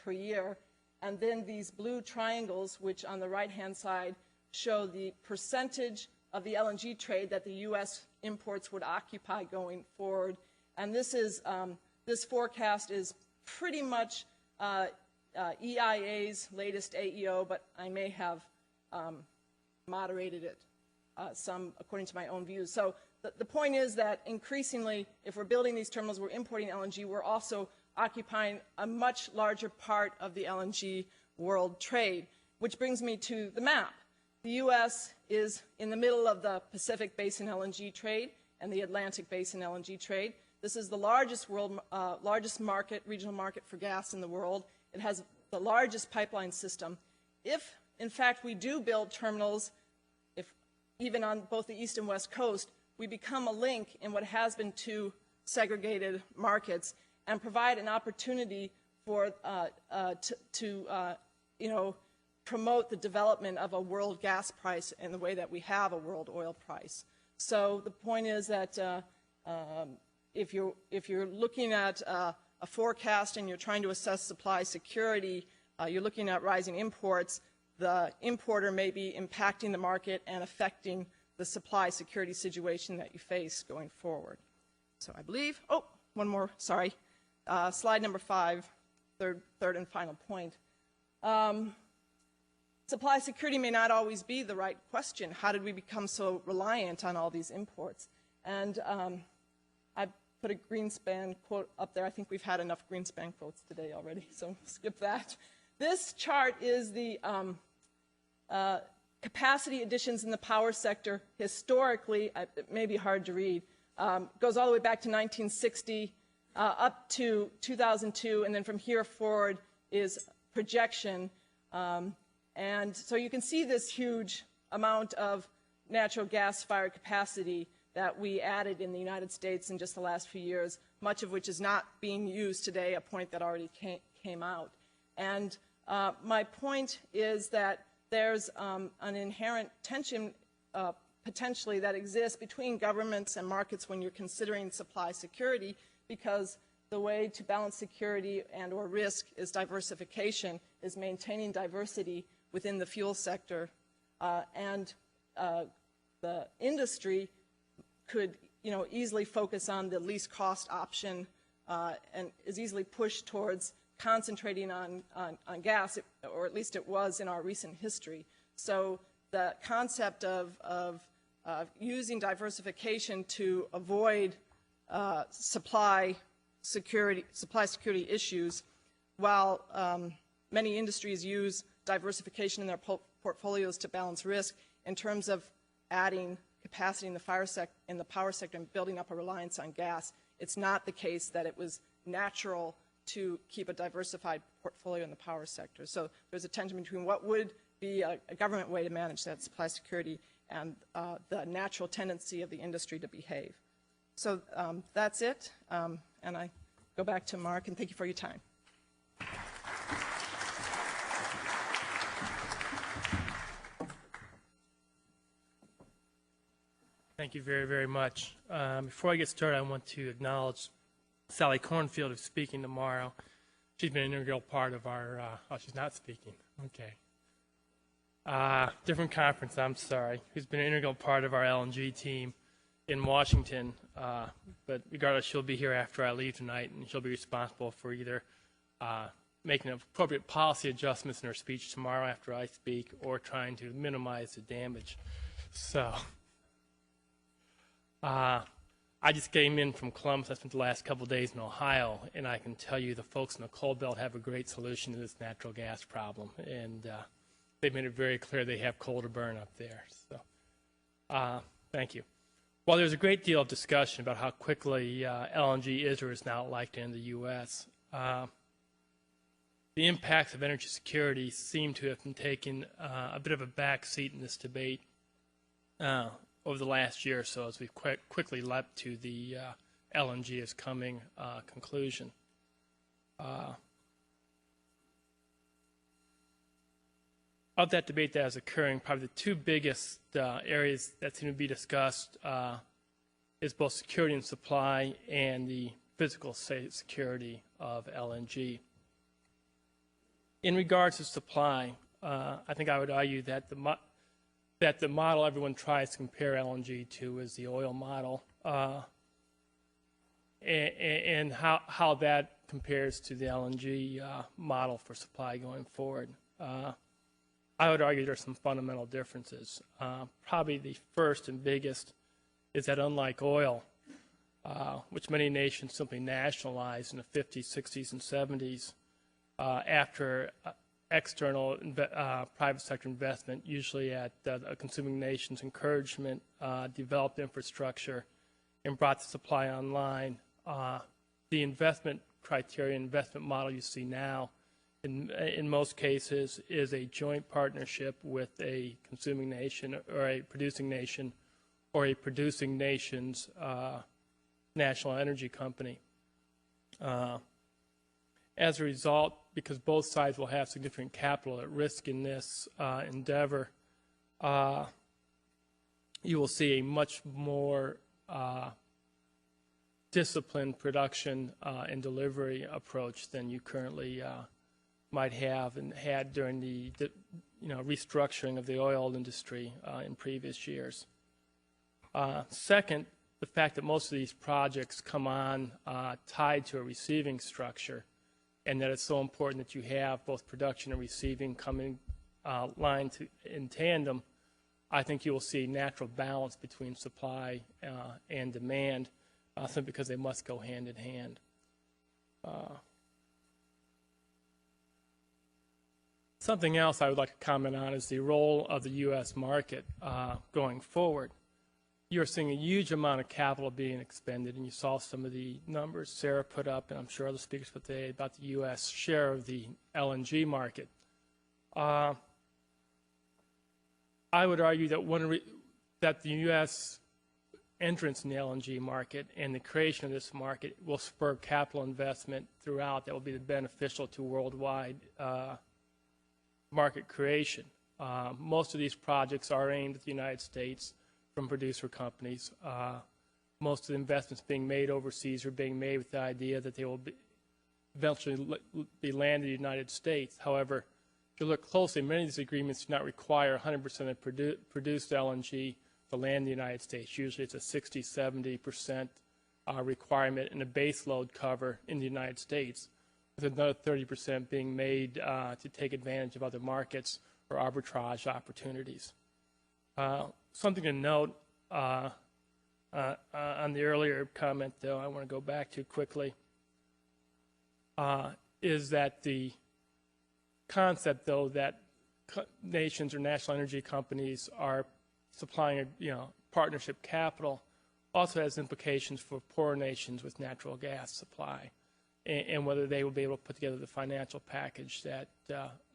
per year. And then these blue triangles, which on the right-hand side show the percentage of the LNG trade that the U.S. imports would occupy going forward. And this is this forecast is pretty much EIA's latest AEO, but I may have moderated it some according to my own views. So the point is that increasingly, if we're building these terminals, we're importing LNG, we're also occupying a much larger part of the LNG world trade, which brings me to the map. The U.S. is in the middle of the Pacific Basin LNG trade and the Atlantic Basin LNG trade. This is the largest market, regional market for gas in the world. It has the largest pipeline system. If, in fact, we do build terminals, even on both the east and west coast, we become a link in what has been two segregated markets and provide an opportunity for promote the development of a world gas price in the way that we have a world oil price. So the point is that if you're looking at a forecast and you're trying to assess supply security, you're looking at rising imports. The importer may be impacting the market and affecting the supply security situation that you face going forward. So I believe, one more, sorry. Slide number 5, third and final point. Supply security may not always be the right question. How did we become so reliant on all these imports? And I put a Greenspan quote up there. I think we've had enough Greenspan quotes today already, so skip that. This chart is the capacity additions in the power sector historically. It may be hard to read. Goes all the way back to 1960 up to 2002, and then from here forward is projection. And so you can see this huge amount of natural gas-fired capacity that we added in the United States in just the last few years, much of which is not being used today, a point that already came out. And my point is that there's an inherent tension potentially that exists between governments and markets when you're considering supply security, because the way to balance security and or risk is diversification, is maintaining diversity within the fuel sector. And the industry could easily focus on the least cost option and is easily pushed towards concentrating on gas, or at least it was in our recent history. So the concept of using diversification to avoid supply security issues, while many industries use diversification in their portfolios to balance risk in terms of adding capacity in the power sector and building up a reliance on gas. It's not the case that it was natural to keep a diversified portfolio in the power sector. So there's a tension between what would be a government way to manage that supply security and the natural tendency of the industry to behave. So that's it, and I go back to Mark, and thank you for your time. Thank you very, very much. Before I get started, I want to acknowledge Sally Cornfield, who's speaking tomorrow. She's been an integral part of our, oh, she's not speaking. Okay. Different conference, I'm sorry. Who's been an integral part of our LNG team in Washington. But regardless, she'll be here after I leave tonight, and she'll be responsible for either making appropriate policy adjustments in her speech tomorrow after I speak, or trying to minimize the damage. So, I just came in from Columbus. I spent the last couple of days in Ohio, and I can tell you the folks in the coal belt have a great solution to this natural gas problem, and they've made it very clear they have coal to burn up there. So, thank you. While there's a great deal of discussion about how quickly LNG is or is not likely in the U.S., the impacts of energy security seem to have been taking a bit of a back seat in this debate over the last year or so, as we've quickly leapt to the LNG is coming conclusion. Of that debate that is occurring, probably the two biggest areas that seem to be discussed is both security and supply and the physical security of LNG. In regards to supply, I think I would argue that the model everyone tries to compare LNG to is the oil model, and how that compares to the LNG model for supply going forward. I would argue there's some fundamental differences. Probably the first and biggest is that unlike oil, which many nations simply nationalized in the 50s, 60s, and 70s, after external private sector investment, usually at a consuming nation's encouragement, developed infrastructure and brought the supply online. The investment criteria, investment model you see now, in most cases, is a joint partnership with a consuming nation or a producing nation or a producing nation's national energy company. As a result, because both sides will have significant capital at risk in this endeavor, you will see a much more disciplined production and delivery approach than you currently might have and had during the restructuring of the oil industry in previous years. Second, the fact that most of these projects come on tied to a receiving structure, and that it's so important that you have both production and receiving coming line in tandem, I think you will see natural balance between supply and demand, simply because they must go hand in hand. Something else I would like to comment on is the role of the U.S. market going forward. You're seeing a huge amount of capital being expended, and you saw some of the numbers Sarah put up, and I'm sure other speakers put today, about the U.S. share of the LNG market. I would argue that that the U.S. entrance in the LNG market and the creation of this market will spur capital investment throughout that will be beneficial to worldwide market creation. Most of these projects are aimed at the United States from producer companies. Most of the investments being made overseas are being made with the idea that they will eventually be landed in the United States. However, if you look closely, many of these agreements do not require 100% of produced LNG to land in the United States. Usually it's a 60, 70% requirement and a base load cover in the United States, with another 30% being made to take advantage of other markets or arbitrage opportunities. Something to note on the earlier comment, though, I want to go back to quickly, is that the concept, though, that nations or national energy companies are supplying partnership capital also has implications for poor nations with natural gas supply, and whether they will be able to put together the financial package that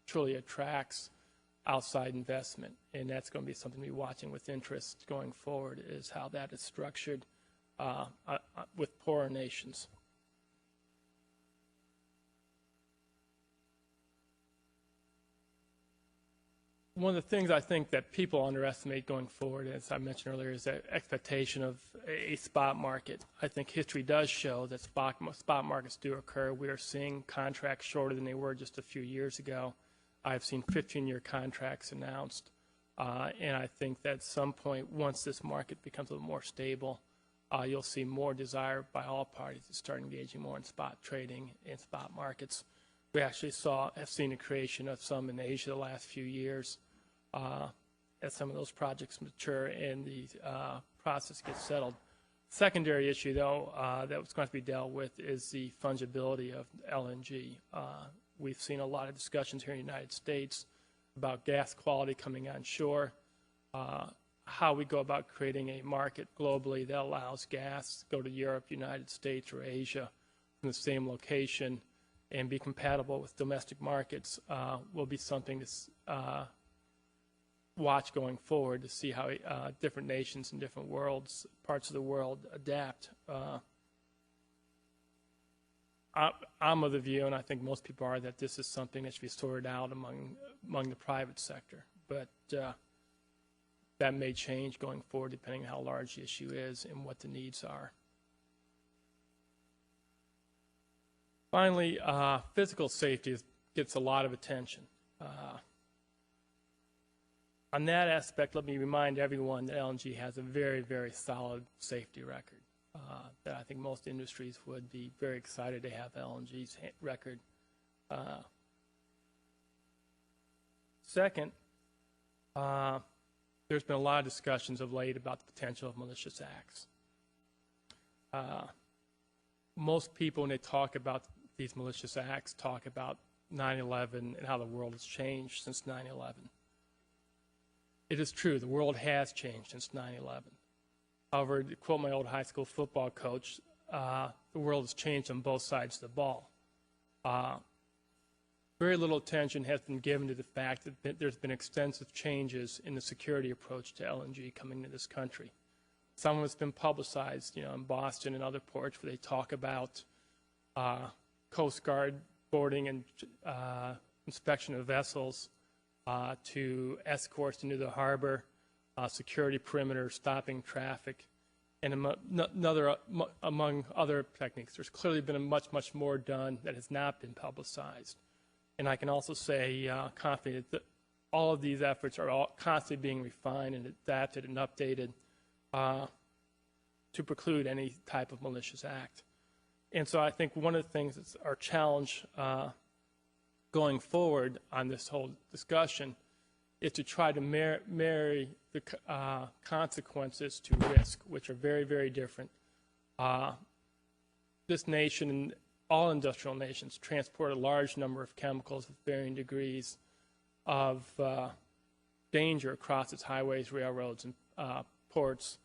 truly attracts outside investment. And that's going to be something to be watching with interest going forward, is how that is structured with poorer nations. one of the things I think that people underestimate going forward, as I mentioned earlier, is the expectation of a spot market. I think history does show that spot markets do occur. We are seeing contracts shorter than they were just a few years ago. I've seen 15-year contracts announced. And I think that at some point, once this market becomes a little more stable, you'll see more desire by all parties to start engaging more in spot trading and spot markets. We actually have seen the creation of some in Asia the last few years as some of those projects mature and the process gets settled. Secondary issue, though, that was going to be dealt with is the fungibility of LNG. We've seen a lot of discussions here in the United States about gas quality coming onshore, how we go about creating a market globally that allows gas to go to Europe, United States, or Asia from the same location and be compatible with domestic markets will be something to watch going forward to see how different nations in different parts of the world adapt. I'm of the view, and I think most people are, that this is something that should be sorted out among the private sector. But that may change going forward depending on how large the issue is and what the needs are. Finally, physical safety gets a lot of attention. On that aspect, let me remind everyone that LNG has a very, very solid safety record. That I think most industries would be very excited to have LNG's record. Second, there's been a lot of discussions of late about the potential of malicious acts. Most people, when they talk about these malicious acts, talk about 9/11 and how the world has changed since 9/11. It is true, the world has changed since 9/11. However, to quote my old high school football coach, the world has changed on both sides of the ball. Very little attention has been given to the fact that there's been extensive changes in the security approach to LNG coming into this country. Some of it's been publicized, in Boston and other ports where they talk about Coast Guard boarding and inspection of vessels to escorts into the harbor, security perimeter, stopping traffic, and among other techniques. There's clearly been much more done that has not been publicized. And I can also say confidently that all of these efforts are all constantly being refined and adapted and updated to preclude any type of malicious act. And so I think one of the things that's our challenge going forward on this whole discussion is to try to marry the consequences to risk, which are very, very different. This nation and all industrial nations transport a large number of chemicals with varying degrees of danger across its highways, railroads, and ports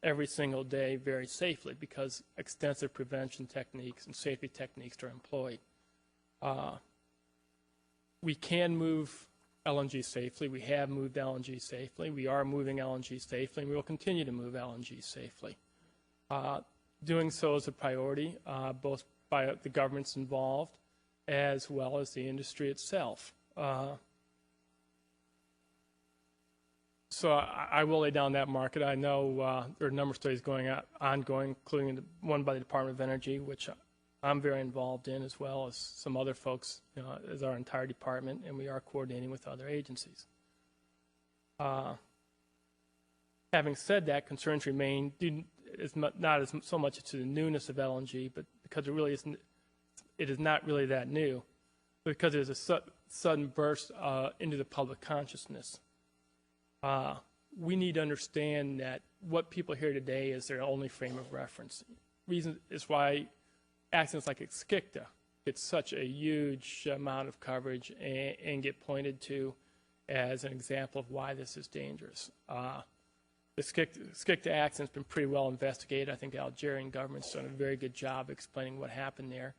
every single day very safely because extensive prevention techniques and safety techniques are employed. We can move LNG safely. We have moved LNG safely. We are moving LNG safely, and we will continue to move LNG safely. Doing so is a priority, both by the governments involved as well as the industry itself. So I will lay down that market. I know there are a number of studies ongoing, including one by the Department of Energy, which I'm very involved in, as well as some other folks, as our entire department, and we are coordinating with other agencies. Having said that, concerns remain not so much to the newness of LNG, but because it is not really that new, but because it is a sudden burst into the public consciousness. We need to understand that what people hear today is their only frame of reference. Reason is why accidents like Skikda get such a huge amount of coverage and get pointed to as an example of why this is dangerous. The Skikda accident has been pretty well investigated. I think the Algerian government's done a very good job explaining what happened there.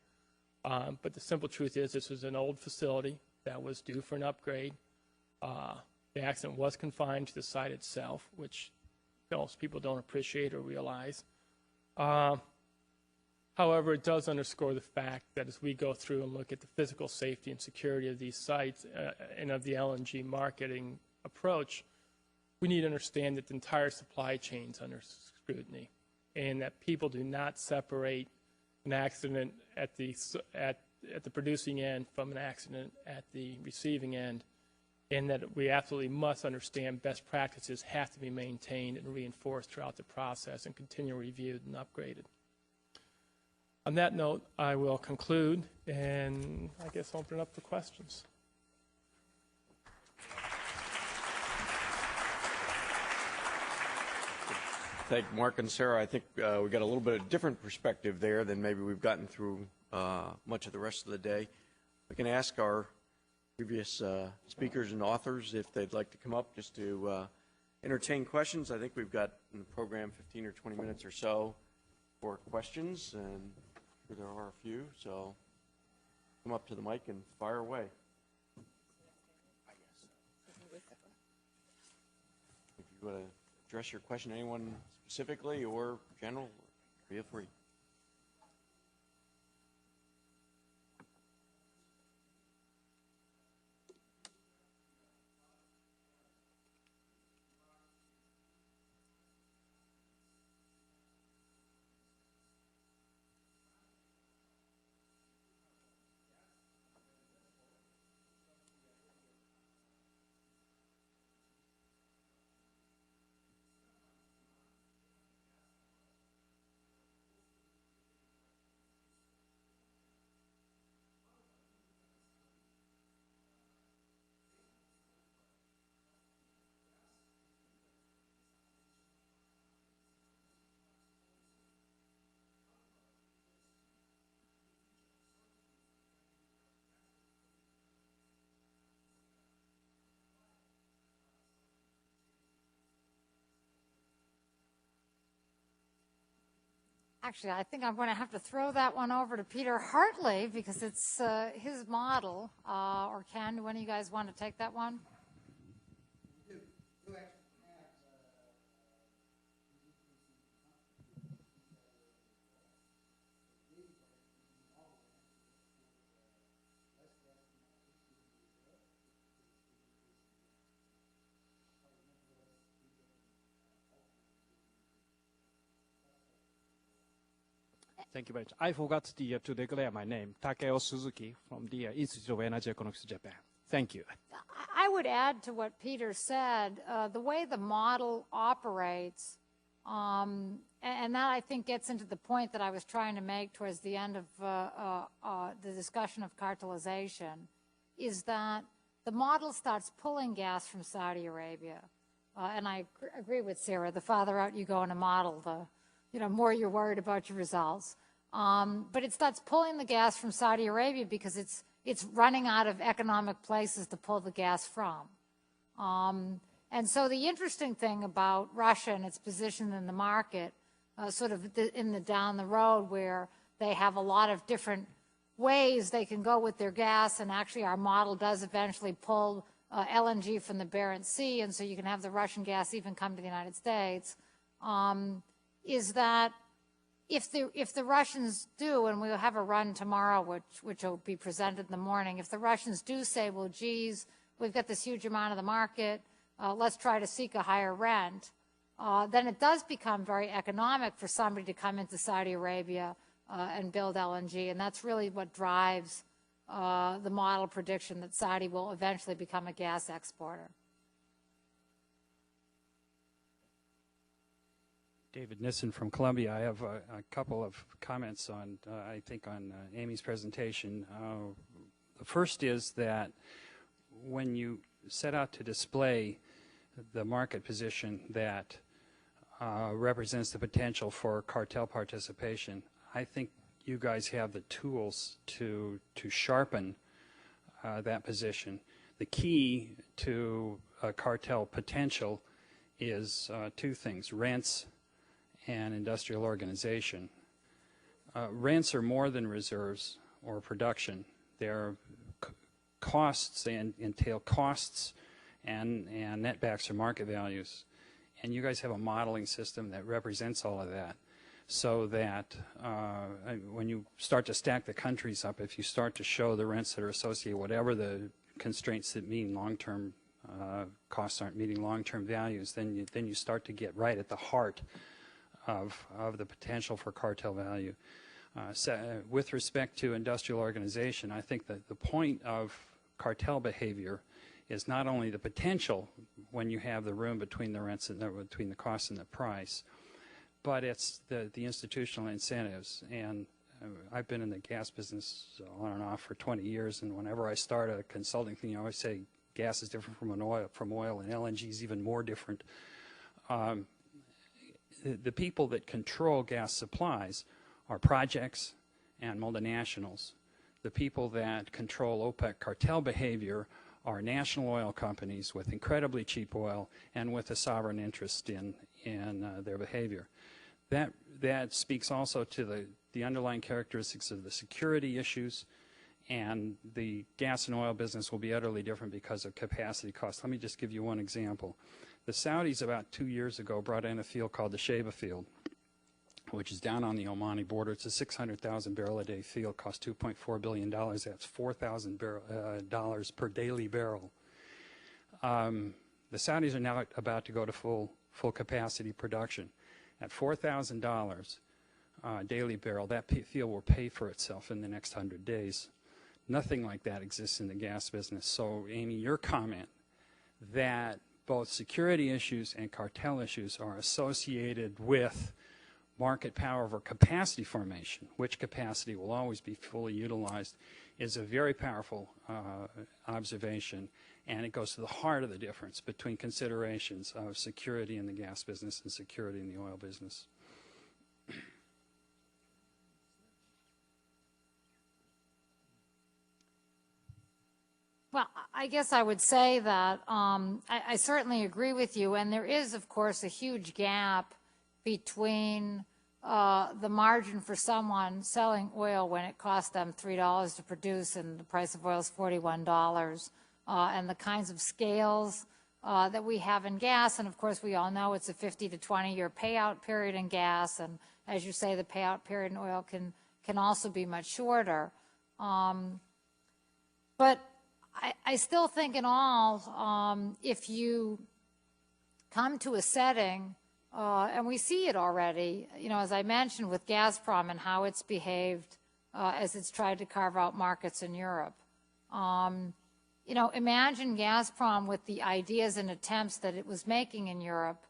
But the simple truth is this was an old facility that was due for an upgrade. The accident was confined to the site itself, which most people don't appreciate or realize. However, it does underscore the fact that as we go through and look at the physical safety and security of these sites and of the LNG marketing approach, we need to understand that the entire supply chain is under scrutiny, and that people do not separate an accident at the producing end from an accident at the receiving end, and that we absolutely must understand best practices have to be maintained and reinforced throughout the process and continually reviewed and upgraded. On that note, I will conclude, and I guess open it up for questions. Thank Mark and Sarah. I think we got a little bit of different perspective there than maybe we've gotten through much of the rest of the day. We can ask our previous speakers and authors if they'd like to come up just to entertain questions. I think we've got in the program 15 or 20 minutes or so for questions, and there are a few, so come up to the mic and fire away. If you want to address your question to anyone specifically or general, feel free. Actually, I think I'm going to have to throw that one over to Peter Hartley because it's his model. Or Ken, one of you guys want to take that one? Thank you very much. I forgot to declare my name, Takeo Suzuki from the Institute of Energy Economics, Japan. Thank you. I would add to what Peter said, the way the model operates, and that I think gets into the point that I was trying to make towards the end of the discussion of cartelization, is that the model starts pulling gas from Saudi Arabia. And I agree with Sarah, the farther out you go in a model, the more you're worried about your results. But it starts pulling the gas from Saudi Arabia because it's running out of economic places to pull the gas from. And so the interesting thing about Russia and its position in the market, sort of down the road where they have a lot of different ways they can go with their gas, and actually our model does eventually pull LNG from the Barents Sea, and so you can have the Russian gas even come to the United States, is that if the Russians do, and we'll have a run tomorrow, which will be presented in the morning, if the Russians do say, well, geez, we've got this huge amount of the market, let's try to seek a higher rent, then it does become very economic for somebody to come into Saudi Arabia and build LNG, and that's really what drives the model prediction that Saudi will eventually become a gas exporter. David Nissen from Columbia. I have a couple of comments on, I think, on Amy's presentation. The first is that when you set out to display the market position that represents the potential for cartel participation, I think you guys have the tools to sharpen that position. The key to cartel potential is two things: rents and industrial organization. Rents are more than reserves or production. They're costs. They entail costs and netbacks or market values. And you guys have a modeling system that represents all of that, so that when you start to stack the countries up, if you start to show the rents that are associated, whatever the constraints that mean long-term costs aren't meeting long-term values, then you start to get right at the heart of the potential for cartel value. With respect to industrial organization, I think that the point of cartel behavior is not only the potential when you have the room between the rents and between the cost and the price, but it's the institutional incentives. And I've been in the gas business on and off for 20 years, and whenever I start a consulting thing, I always say gas is different from oil, and LNG is even more different. The people that control gas supplies are projects and multinationals. The people that control OPEC cartel behavior are national oil companies with incredibly cheap oil and with a sovereign interest in their behavior. That speaks also to the underlying characteristics of the security issues, and the gas and oil business will be utterly different because of capacity costs. Let me just give you one example. The Saudis about 2 years ago brought in a field called the Sheba field, which is down on the Omani border. It's a 600,000 barrel a day field, cost $2.4 billion. That's $4,000 per daily barrel. The Saudis are now about to go to full capacity production. At $4,000 daily barrel, that field will pay for itself in the next 100 days. Nothing like that exists in the gas business. So, Amy, your comment that both security issues and cartel issues are associated with market power over capacity formation, which capacity will always be fully utilized, is a very powerful observation, and it goes to the heart of the difference between considerations of security in the gas business and security in the oil business. Well, I guess I would say that I certainly agree with you, and there is, of course, a huge gap between the margin for someone selling oil when it costs them $3 to produce and the price of oil is $41, and the kinds of scales that we have in gas. And of course, we all know it's a 50 to 20-year payout period in gas, and as you say, the payout period in oil can also be much shorter. But I still think in all, if you come to a setting, and we see it already, you know, as I mentioned with Gazprom and how it's behaved as it's tried to carve out markets in Europe. You know, imagine Gazprom with the ideas and attempts that it was making in Europe.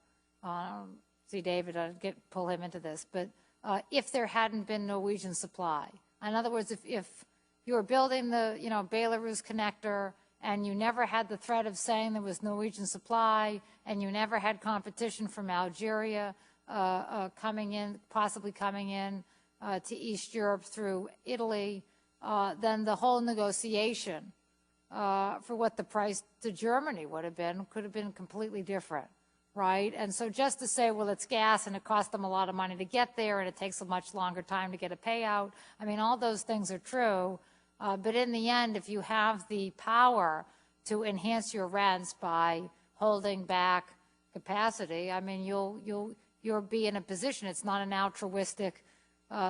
See, David, I'd pull him into this, but if there hadn't been Norwegian supply. In other words, if you were building the, you know, Belarus connector, and you never had the threat of saying there was Norwegian supply, and you never had competition from Algeria coming in, possibly coming in to East Europe through Italy, then the whole negotiation for what the price to Germany would have been could have been completely different, right? And so just to say, well, it's gas and it cost them a lot of money to get there and it takes a much longer time to get a payout, I mean, all those things are true. But in the end, if you have the power to enhance your rents by holding back capacity, I mean, you'll be in a position. It's not an altruistic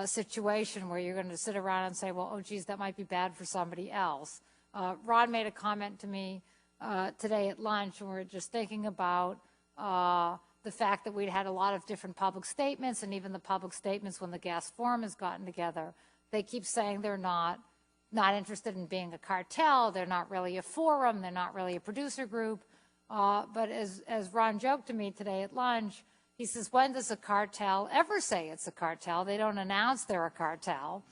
situation where you're going to sit around and say, well, oh, geez, that might be bad for somebody else. Ron made a comment to me today at lunch, and we were just thinking about the fact that we'd had a lot of different public statements, and even the public statements when the gas forum has gotten together, they keep saying they're not interested in being a cartel, they're not really a forum, they're not really a producer group. But as Ron joked to me today at lunch, he says, when does a cartel ever say it's a cartel? They don't announce they're a cartel,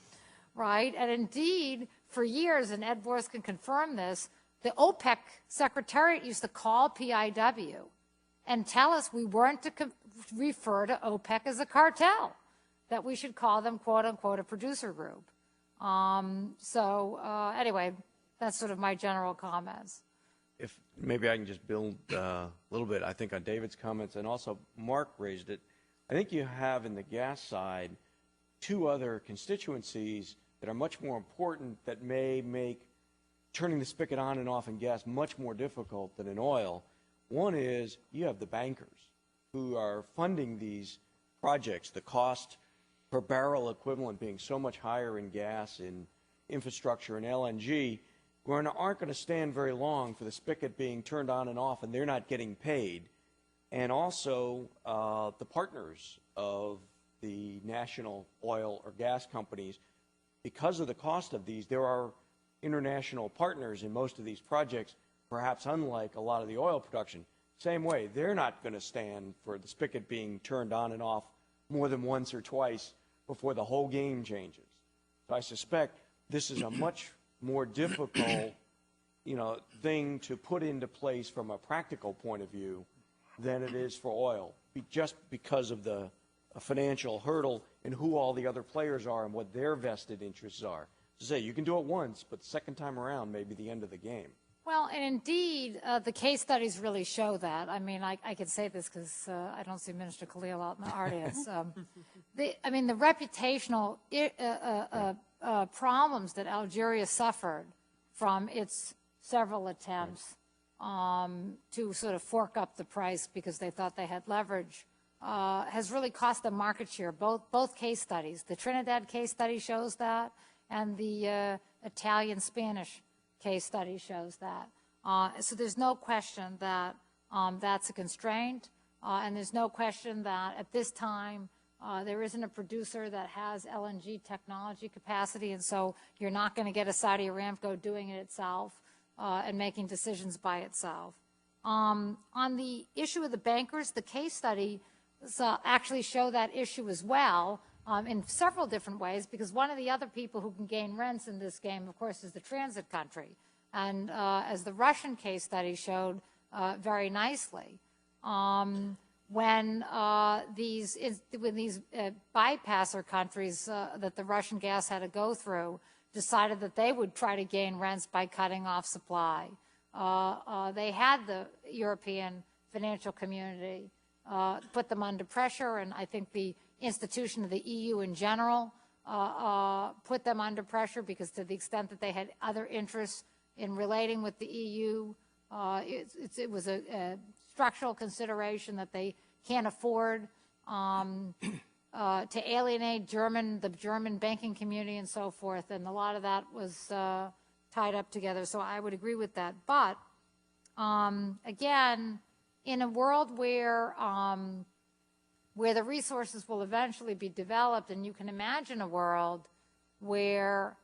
right? And indeed, for years, and Ed Vorse can confirm this, the OPEC Secretariat used to call PIW and tell us we weren't to refer to OPEC as a cartel, that we should call them, quote unquote, a producer group. Anyway, that's sort of my general comments. If maybe I can just build a little bit, I think, on David's comments, and also Mark raised it. I think you have in the gas side two other constituencies that are much more important that may make turning the spigot on and off in gas much more difficult than in oil. One is you have the bankers who are funding these projects, the cost per barrel equivalent being so much higher in gas, in infrastructure, and LNG, aren't going to stand very long for the spigot being turned on and off, and they're not getting paid. And also, the partners of the national oil or gas companies, because of the cost of these, there are international partners in most of these projects, perhaps unlike a lot of the oil production. Same way, they're not going to stand for the spigot being turned on and off more than once or twice before the whole game changes. So I suspect this is a much more difficult, thing to put into place from a practical point of view than it is for oil, just because of the financial hurdle and who all the other players are and what their vested interests are. To say, you can do it once, but the second time around may be the end of the game. Well, and indeed, the case studies really show that. I mean, I can say this because I don't see Minister Khalil out in the audience. The reputational problems that Algeria suffered from its several attempts to sort of fork up the price because they thought they had leverage has really cost them market share. Both case studies. The Trinidad case study shows that, and the Italian-Spanish case study shows that. So there's no question that that's a constraint, and there's no question that at this time there isn't a producer that has LNG technology capacity, and so you're not going to get a Saudi Aramco doing it itself and making decisions by itself. On the issue of the bankers, the case study actually show that issue as well in several different ways, because one of the other people who can gain rents in this game, of course, is the transit country. And as the Russian case study showed very nicely, when these bypasser countries that the Russian gas had to go through decided that they would try to gain rents by cutting off supply, they had the European financial community put them under pressure, and I think the institution of the EU in general put them under pressure, because to the extent that they had other interests in relating with the EU, it was a structural consideration that they can't afford to alienate the German banking community and so forth, and a lot of that was tied up together. So I would agree with that. But again, in a world where the resources will eventually be developed, and you can imagine a world where,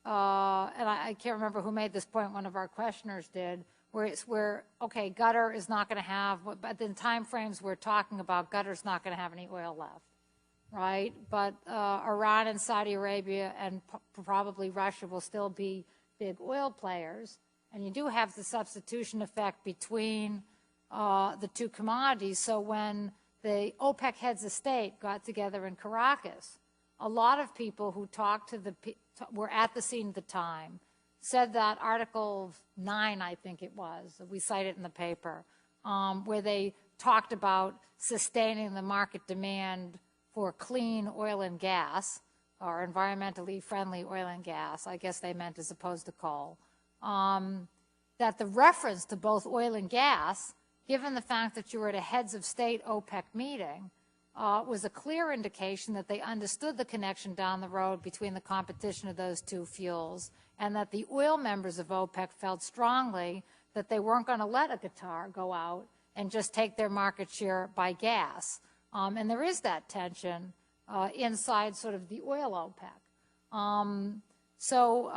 and I can't remember who made this point, one of our questioners did, where okay, Qatar is not going to have, but in time frames we're talking about, Qatar's not going to have any oil left, right? But Iran and Saudi Arabia and probably Russia will still be big oil players, and you do have the substitution effect between the two commodities. So when the OPEC heads of state got together in Caracas, a lot of people who were at the scene at the time said that Article 9, I think it was, we cite it in the paper, where they talked about sustaining the market demand for clean oil and gas, or environmentally friendly oil and gas, I guess they meant as opposed to coal, that the reference to both oil and gas, given the fact that you were at a heads of state OPEC meeting, was a clear indication that they understood the connection down the road between the competition of those two fuels, and that the oil members of OPEC felt strongly that they weren't going to let a Qatar go out and just take their market share by gas. And there is that tension inside sort of the oil OPEC. So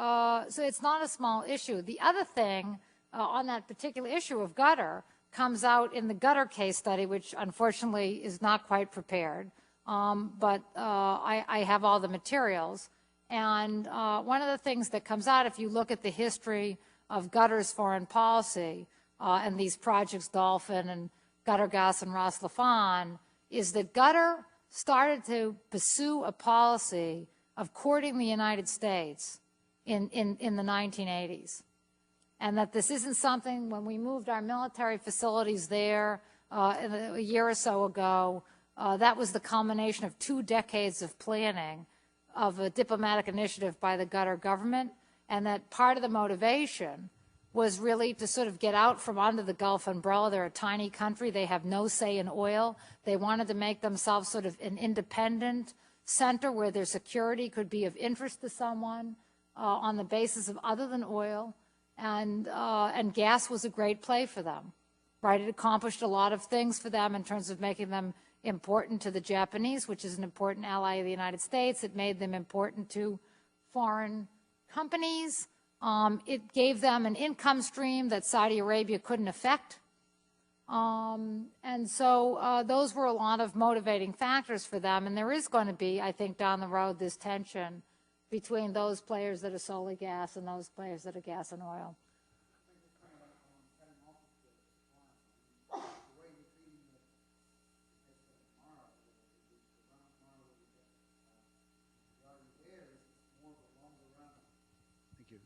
it's not a small issue. The other thing on that particular issue of Qatar comes out in the Qatar case study, which unfortunately is not quite prepared, but I have all the materials. And one of the things that comes out, if you look at the history of Qatar's foreign policy and these projects, Dolphin and Qatar Gas and Ras Laffan, is that Qatar started to pursue a policy of courting the United States in the 1980s. And that this isn't something, when we moved our military facilities there a year or so ago, that was the culmination of 2 decades of planning of a diplomatic initiative by the Qatar government, and that part of the motivation was really to sort of get out from under the Gulf umbrella. They're a tiny country. They have no say in oil. They wanted to make themselves sort of an independent center where their security could be of interest to someone. on the basis of other than oil, and gas was a great play for them, right? It accomplished a lot of things for them in terms of making them important to the Japanese, which is an important ally of the United States. It made them important to foreign companies. It gave them an income stream that Saudi Arabia couldn't affect. And so those were a lot of motivating factors for them. And there is going to be, I think, down the road, this tension between those players that are solely gas and those players that are gas and oil.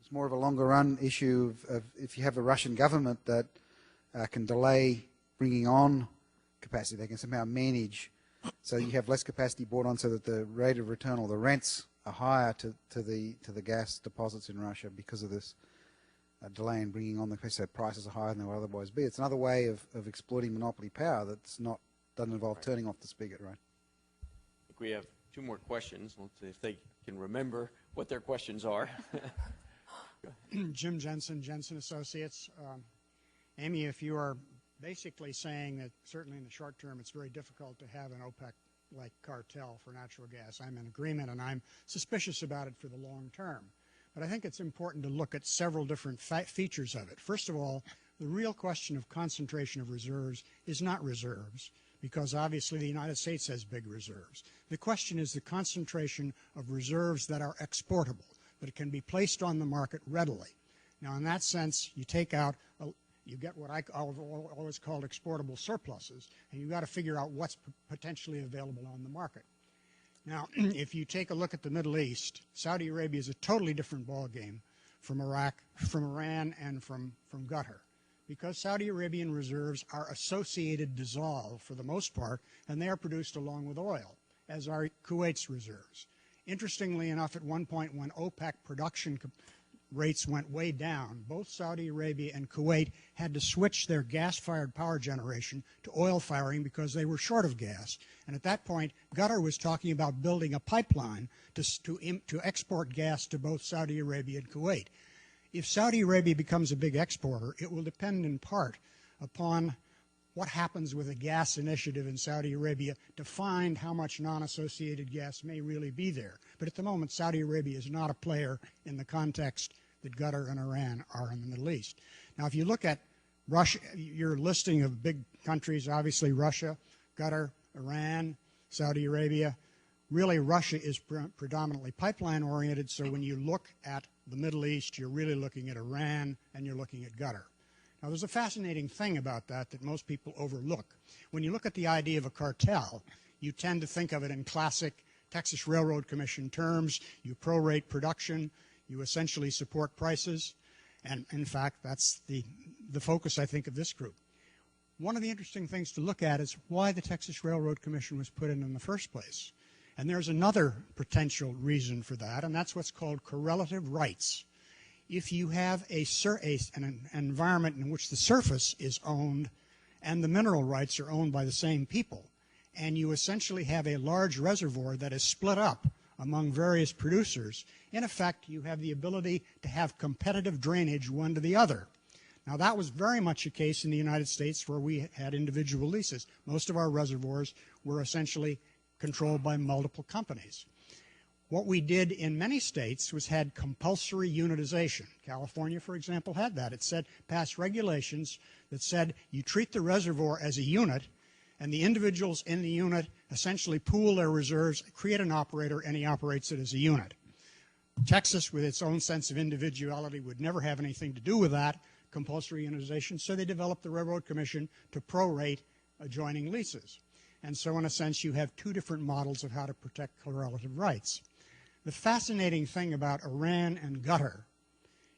It's more of a longer run issue of if you have a Russian government that can delay bringing on capacity, they can somehow manage so you have less capacity brought on so that the rate of return or the rents are higher to the gas deposits in Russia because of this delay in bringing on the capacity, so prices are higher than they would otherwise be. It's another way of exploiting monopoly power doesn't involve turning off the spigot, right? I think we have two more questions. Let's see if they can remember what their questions are. Jim Jensen, Jensen Associates. Amy, if you are basically saying that certainly in the short term it's very difficult to have an OPEC-like cartel for natural gas, I'm in agreement, and I'm suspicious about it for the long term. But I think it's important to look at several different features of it. First of all, the real question of concentration of reserves is not reserves, because obviously the United States has big reserves. The question is the concentration of reserves that are exportable, that can be placed on the market readily. Now, in that sense, you take out, you get what I always called exportable surpluses, and you've got to figure out what's potentially available on the market. Now, if you take a look at the Middle East, Saudi Arabia is a totally different ballgame from Iraq, from Iran, and from Qatar, because Saudi Arabian reserves are associated dissolved for the most part, and they are produced along with oil, as are Kuwait's reserves. Interestingly enough, at one point when OPEC production rates went way down, both Saudi Arabia and Kuwait had to switch their gas-fired power generation to oil firing because they were short of gas. And at that point, Qatar was talking about building a pipeline to export gas to both Saudi Arabia and Kuwait. If Saudi Arabia becomes a big exporter, it will depend in part upon what happens with a gas initiative in Saudi Arabia to find how much non-associated gas may really be there. But at the moment, Saudi Arabia is not a player in the context that Qatar and Iran are in the Middle East. Now, if you look at Russia, your listing of big countries, obviously Russia, Qatar, Iran, Saudi Arabia, really Russia is predominantly pipeline-oriented, so when you look at the Middle East, you're really looking at Iran and you're looking at Qatar. Now, there's a fascinating thing about that most people overlook. When you look at the idea of a cartel, you tend to think of it in classic Texas Railroad Commission terms. You prorate production. You essentially support prices. And, in fact, that's the focus, I think, of this group. One of the interesting things to look at is why the Texas Railroad Commission was put in the first place. And there's another potential reason for that, and that's what's called correlative rights. If you have an environment in which the surface is owned and the mineral rights are owned by the same people, and you essentially have a large reservoir that is split up among various producers, in effect, you have the ability to have competitive drainage one to the other. Now, that was very much a case in the United States where we had individual leases. Most of our reservoirs were essentially controlled by multiple companies. What we did in many states was had compulsory unitization. California, for example, had that. It said, passed regulations that said you treat the reservoir as a unit, and the individuals in the unit essentially pool their reserves, create an operator, and he operates it as a unit. Texas, with its own sense of individuality, would never have anything to do with that, compulsory unitization, so they developed the Railroad Commission to prorate adjoining leases. And so, in a sense, you have two different models of how to protect correlative rights. The fascinating thing about Iran and Qatar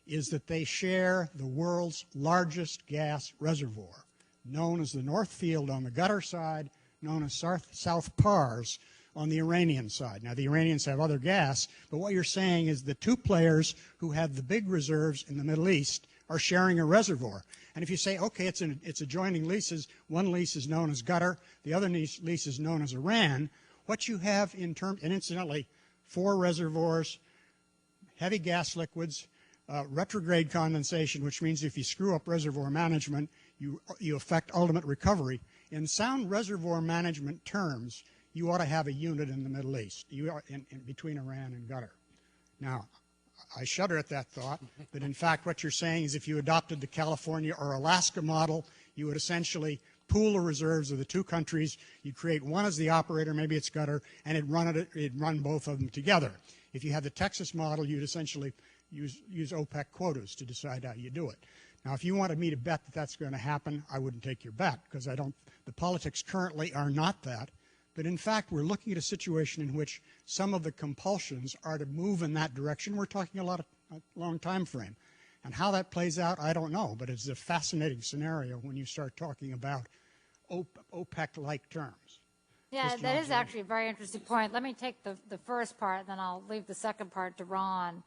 is that they share the world's largest gas reservoir, known as the North Field on the Qatar side, known as South Pars on the Iranian side. Now, the Iranians have other gas, but what you're saying is the two players who have the big reserves in the Middle East are sharing a reservoir. And if you say, okay, it's adjoining leases, one lease is known as Qatar, the other lease is known as Iran, what you have in terms, and incidentally, 4 reservoirs heavy gas liquids, retrograde condensation, which means if you screw up reservoir management, you affect ultimate recovery. In sound reservoir management terms, you ought to have a unit in the Middle East, in between Iran and Qatar. Now, I shudder at that thought, but in fact what you're saying is if you adopted the California or Alaska model, you would essentially pool the reserves of the two countries, you'd create one as the operator, maybe it's Qatar, and it'd run both of them together. If you had the Texas model, you'd essentially use OPEC quotas to decide how you do it. Now, if you wanted me to bet that that's going to happen, I wouldn't take your bet, because the politics currently are not that. But in fact, we're looking at a situation in which some of the compulsions are to move in that direction. We're talking a long time frame. And how that plays out, I don't know, but it's a fascinating scenario when you start talking about OPEC-like terms. Yeah, that is actually a very interesting point. Let me take the first part, and then I'll leave the second part to Ron.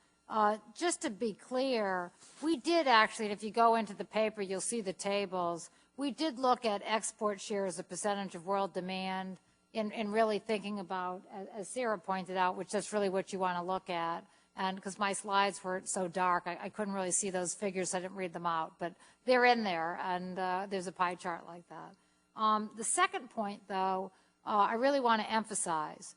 Just to be clear, we did actually, and if you go into the paper, you'll see the tables. We did look at export share as a percentage of world demand in really thinking about, as Sarah pointed out, which that's really what you want to look at. And because my slides were so dark, I couldn't really see those figures. I didn't read them out, but they're in there, and there's a pie chart like that. The second point, though, I really want to emphasize,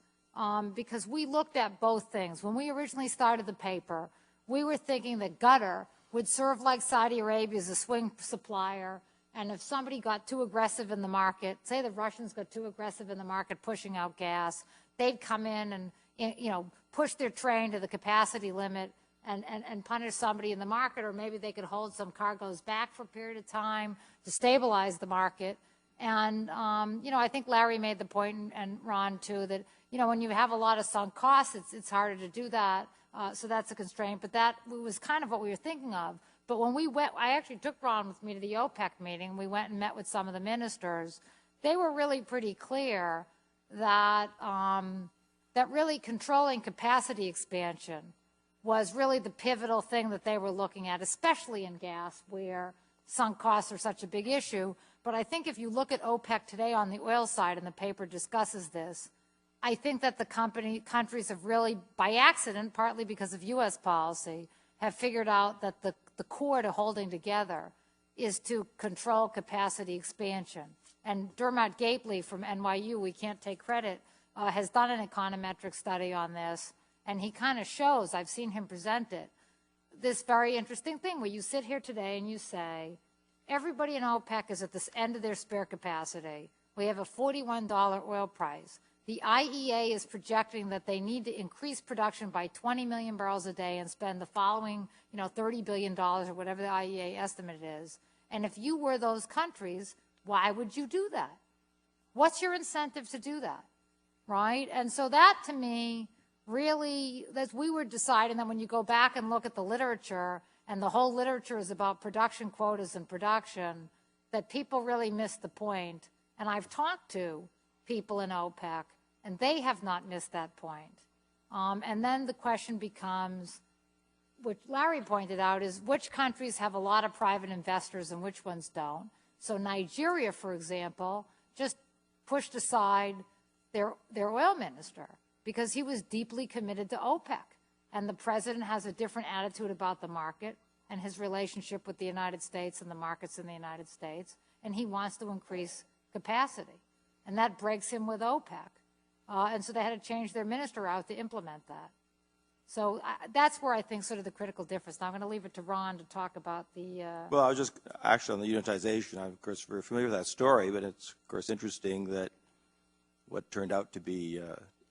because we looked at both things. When we originally started the paper, we were thinking that Qatar would serve like Saudi Arabia as a swing supplier, and if somebody got too aggressive in the market, say the Russians got too aggressive in the market pushing out gas, they'd come in and push their train to the capacity limit and punish somebody in the market, or maybe they could hold some cargoes back for a period of time to stabilize the market. And, I think Larry made the point, and Ron too, that, when you have a lot of sunk costs, it's harder to do that. So that's a constraint. But that was kind of what we were thinking of. But when we went, I actually took Ron with me to the OPEC meeting. We went and met with some of the ministers. They were really pretty clear that, that really controlling capacity expansion was really the pivotal thing that they were looking at, especially in gas, where sunk costs are such a big issue. But I think if you look at OPEC today on the oil side, and the paper discusses this, I think that the countries have really, by accident, partly because of U.S. policy, have figured out that the core to holding together is to control capacity expansion. And Dermot Gapely from NYU, we can't take credit, has done an econometric study on this, and he kind of shows, I've seen him present it, this very interesting thing where you sit here today and you say, everybody in OPEC is at this end of their spare capacity. We have a $41 oil price. The IEA is projecting that they need to increase production by 20 million barrels a day and spend the following, $30 billion or whatever the IEA estimate is. And if you were those countries, why would you do that? What's your incentive to do that, right? And so that, to me, really, as we were deciding that when you go back and look at the literature, and the whole literature is about production quotas and production, that people really missed the point. And I've talked to people in OPEC, and they have not missed that point. And then the question becomes, which Larry pointed out, is which countries have a lot of private investors and which ones don't. So Nigeria, for example, just pushed aside their oil minister because he was deeply committed to OPEC. And the president has a different attitude about the market and his relationship with the United States and the markets in the United States, and he wants to increase capacity. And that breaks him with OPEC. And so they had to change their minister out to implement that. So that's where I think sort of the critical difference. Now I'm going to leave it to Ron to talk about the... Well, I was just actually on the unitization. I'm, of course, very familiar with that story, but it's, of course, interesting that what turned out to be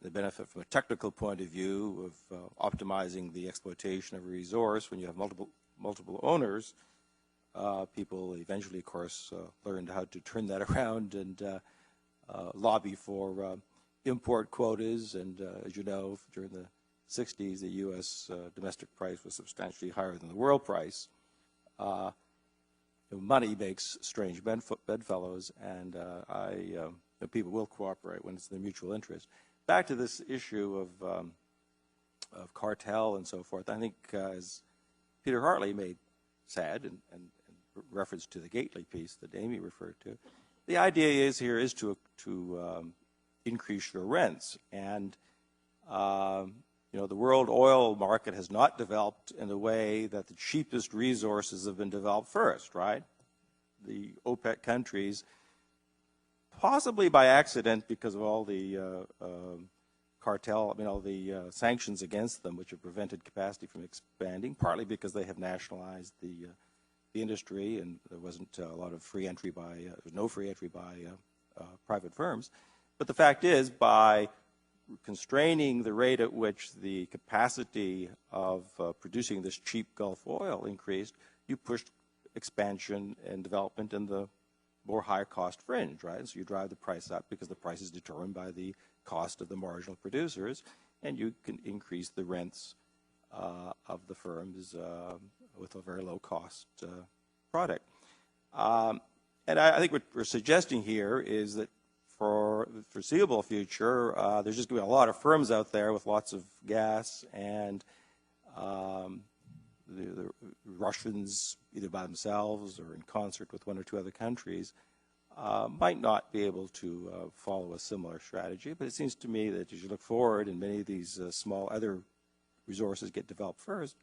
the benefit from a technical point of view of optimizing the exploitation of a resource when you have multiple owners, people eventually, of course, learned how to turn that around and lobby for import quotas. And as you know, during the 60s, the U.S. Domestic price was substantially higher than the world price. Money makes strange bedfellows, and people will cooperate when it's in their mutual interest. Back to this issue of cartel and so forth, I think as Peter Hartley made sad and reference to the Gately piece that Amy referred to, the idea is here is to increase your rents. And the world oil market has not developed in a way that the cheapest resources have been developed first, right? The OPEC countries, possibly by accident because of all the cartel, all the sanctions against them, which have prevented capacity from expanding, partly because they have nationalized the industry, and there wasn't a lot of free entry by, there was no free entry by private firms. But the fact is, by constraining the rate at which the capacity of producing this cheap Gulf oil increased, you pushed expansion and development in the more higher cost fringe, right? And so you drive the price up because the price is determined by the cost of the marginal producers, and you can increase the rents of the firms with a very low cost product. And I think what we're suggesting here is that for the foreseeable future, there's just going to be a lot of firms out there with lots of gas, and the Russians, either by themselves or in concert with one or two other countries, might not be able to follow a similar strategy. But it seems to me that as you look forward and many of these small other resources get developed first,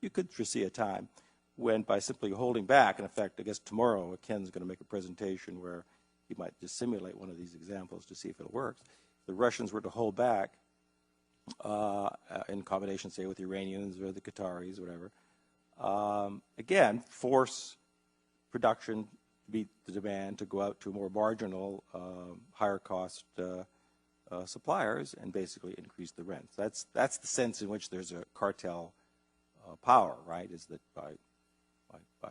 you could foresee a time when, by simply holding back, in effect, I guess tomorrow Ken's going to make a presentation where he might just simulate one of these examples to see if it works. If the Russians were to hold back in combination, say, with the Iranians or the Qataris, whatever, again, force production to meet the demand to go out to more marginal, higher cost suppliers and basically increase the rents. That's the sense in which there's a cartel power, right? Is that by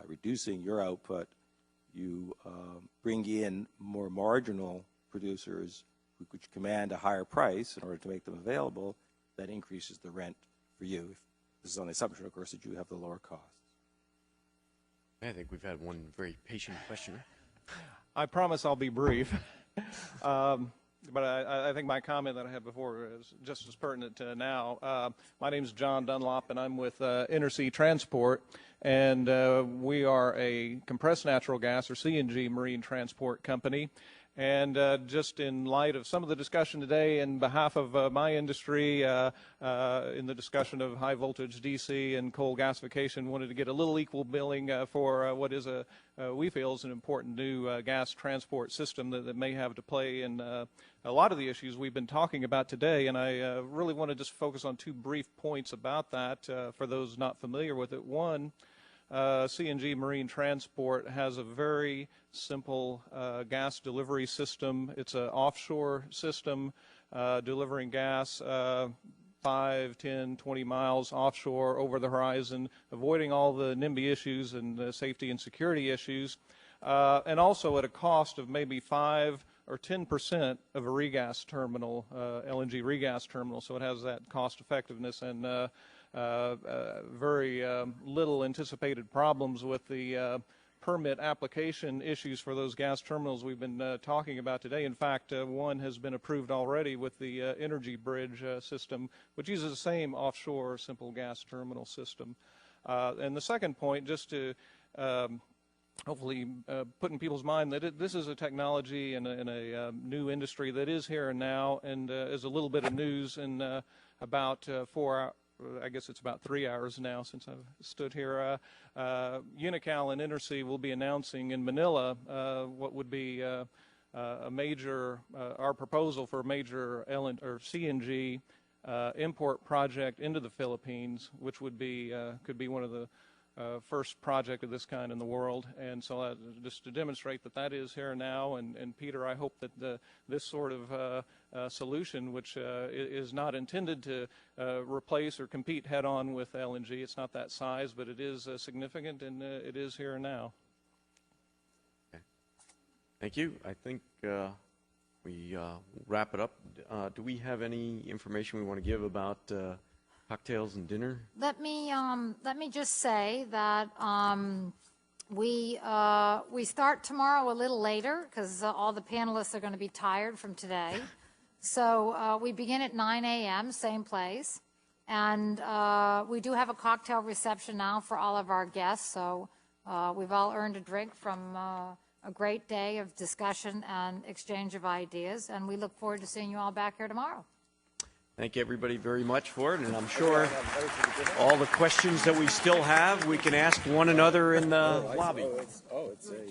reducing your output, you bring in more marginal producers which command a higher price in order to make them available. That increases the rent for you. This is on the assumption, of course, that you have the lower costs. I think we've had one very patient questioner. I promise I'll be brief. But I think my comment that I had before is just as pertinent to now. My name is John Dunlop, and I'm with Intersea Transport, and we are a compressed natural gas, or CNG, marine transport company. And just in light of some of the discussion today, in behalf of my industry, in the discussion of high voltage DC and coal gasification, wanted to get a little equal billing for what is we feel is an important new gas transport system that may have to play in a lot of the issues we've been talking about today. And I really want to just focus on two brief points about that for those not familiar with it. One, CNG Marine Transport has a very simple gas delivery system. It's an offshore system delivering gas 5, 10, 20 miles offshore over the horizon, avoiding all the NIMBY issues and safety and security issues, and also at a cost of maybe 5 or 10% of a regas terminal, LNG regas terminal. So it has that cost effectiveness and very little anticipated problems with the permit application issues for those gas terminals we've been talking about today. In fact, one has been approved already with the Energy Bridge system, which uses the same offshore simple gas terminal system. And the second point, just to hopefully put in people's mind that this is a technology and a new industry that is here and now, and is a little bit of news in about 4 hours. I guess it's about 3 hours now since I've stood here. Unocal and Intersea will be announcing in Manila what would be a major, our proposal for a major CNG import project into the Philippines, which would be could be one of the first project of this kind in the world. And so just to demonstrate that that is here now, and Peter, I hope that this sort of solution, which is not intended to replace or compete head-on with LNG, it's not that size, but it is significant, and it is here now. Okay. Thank you. I think we wrap it up. Do we have any information we want to give about cocktails and dinner? Let me just say that we start tomorrow a little later because all the panelists are going to be tired from today. So we begin at 9 a.m., same place. And we do have a cocktail reception now for all of our guests. So we've all earned a drink from a great day of discussion and exchange of ideas. And we look forward to seeing you all back here tomorrow. Thank everybody very much for it, and I'm sure all the questions that we still have, we can ask one another in the lobby.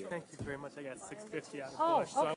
Thank you very much. I got 650 out of Oh, Bush. So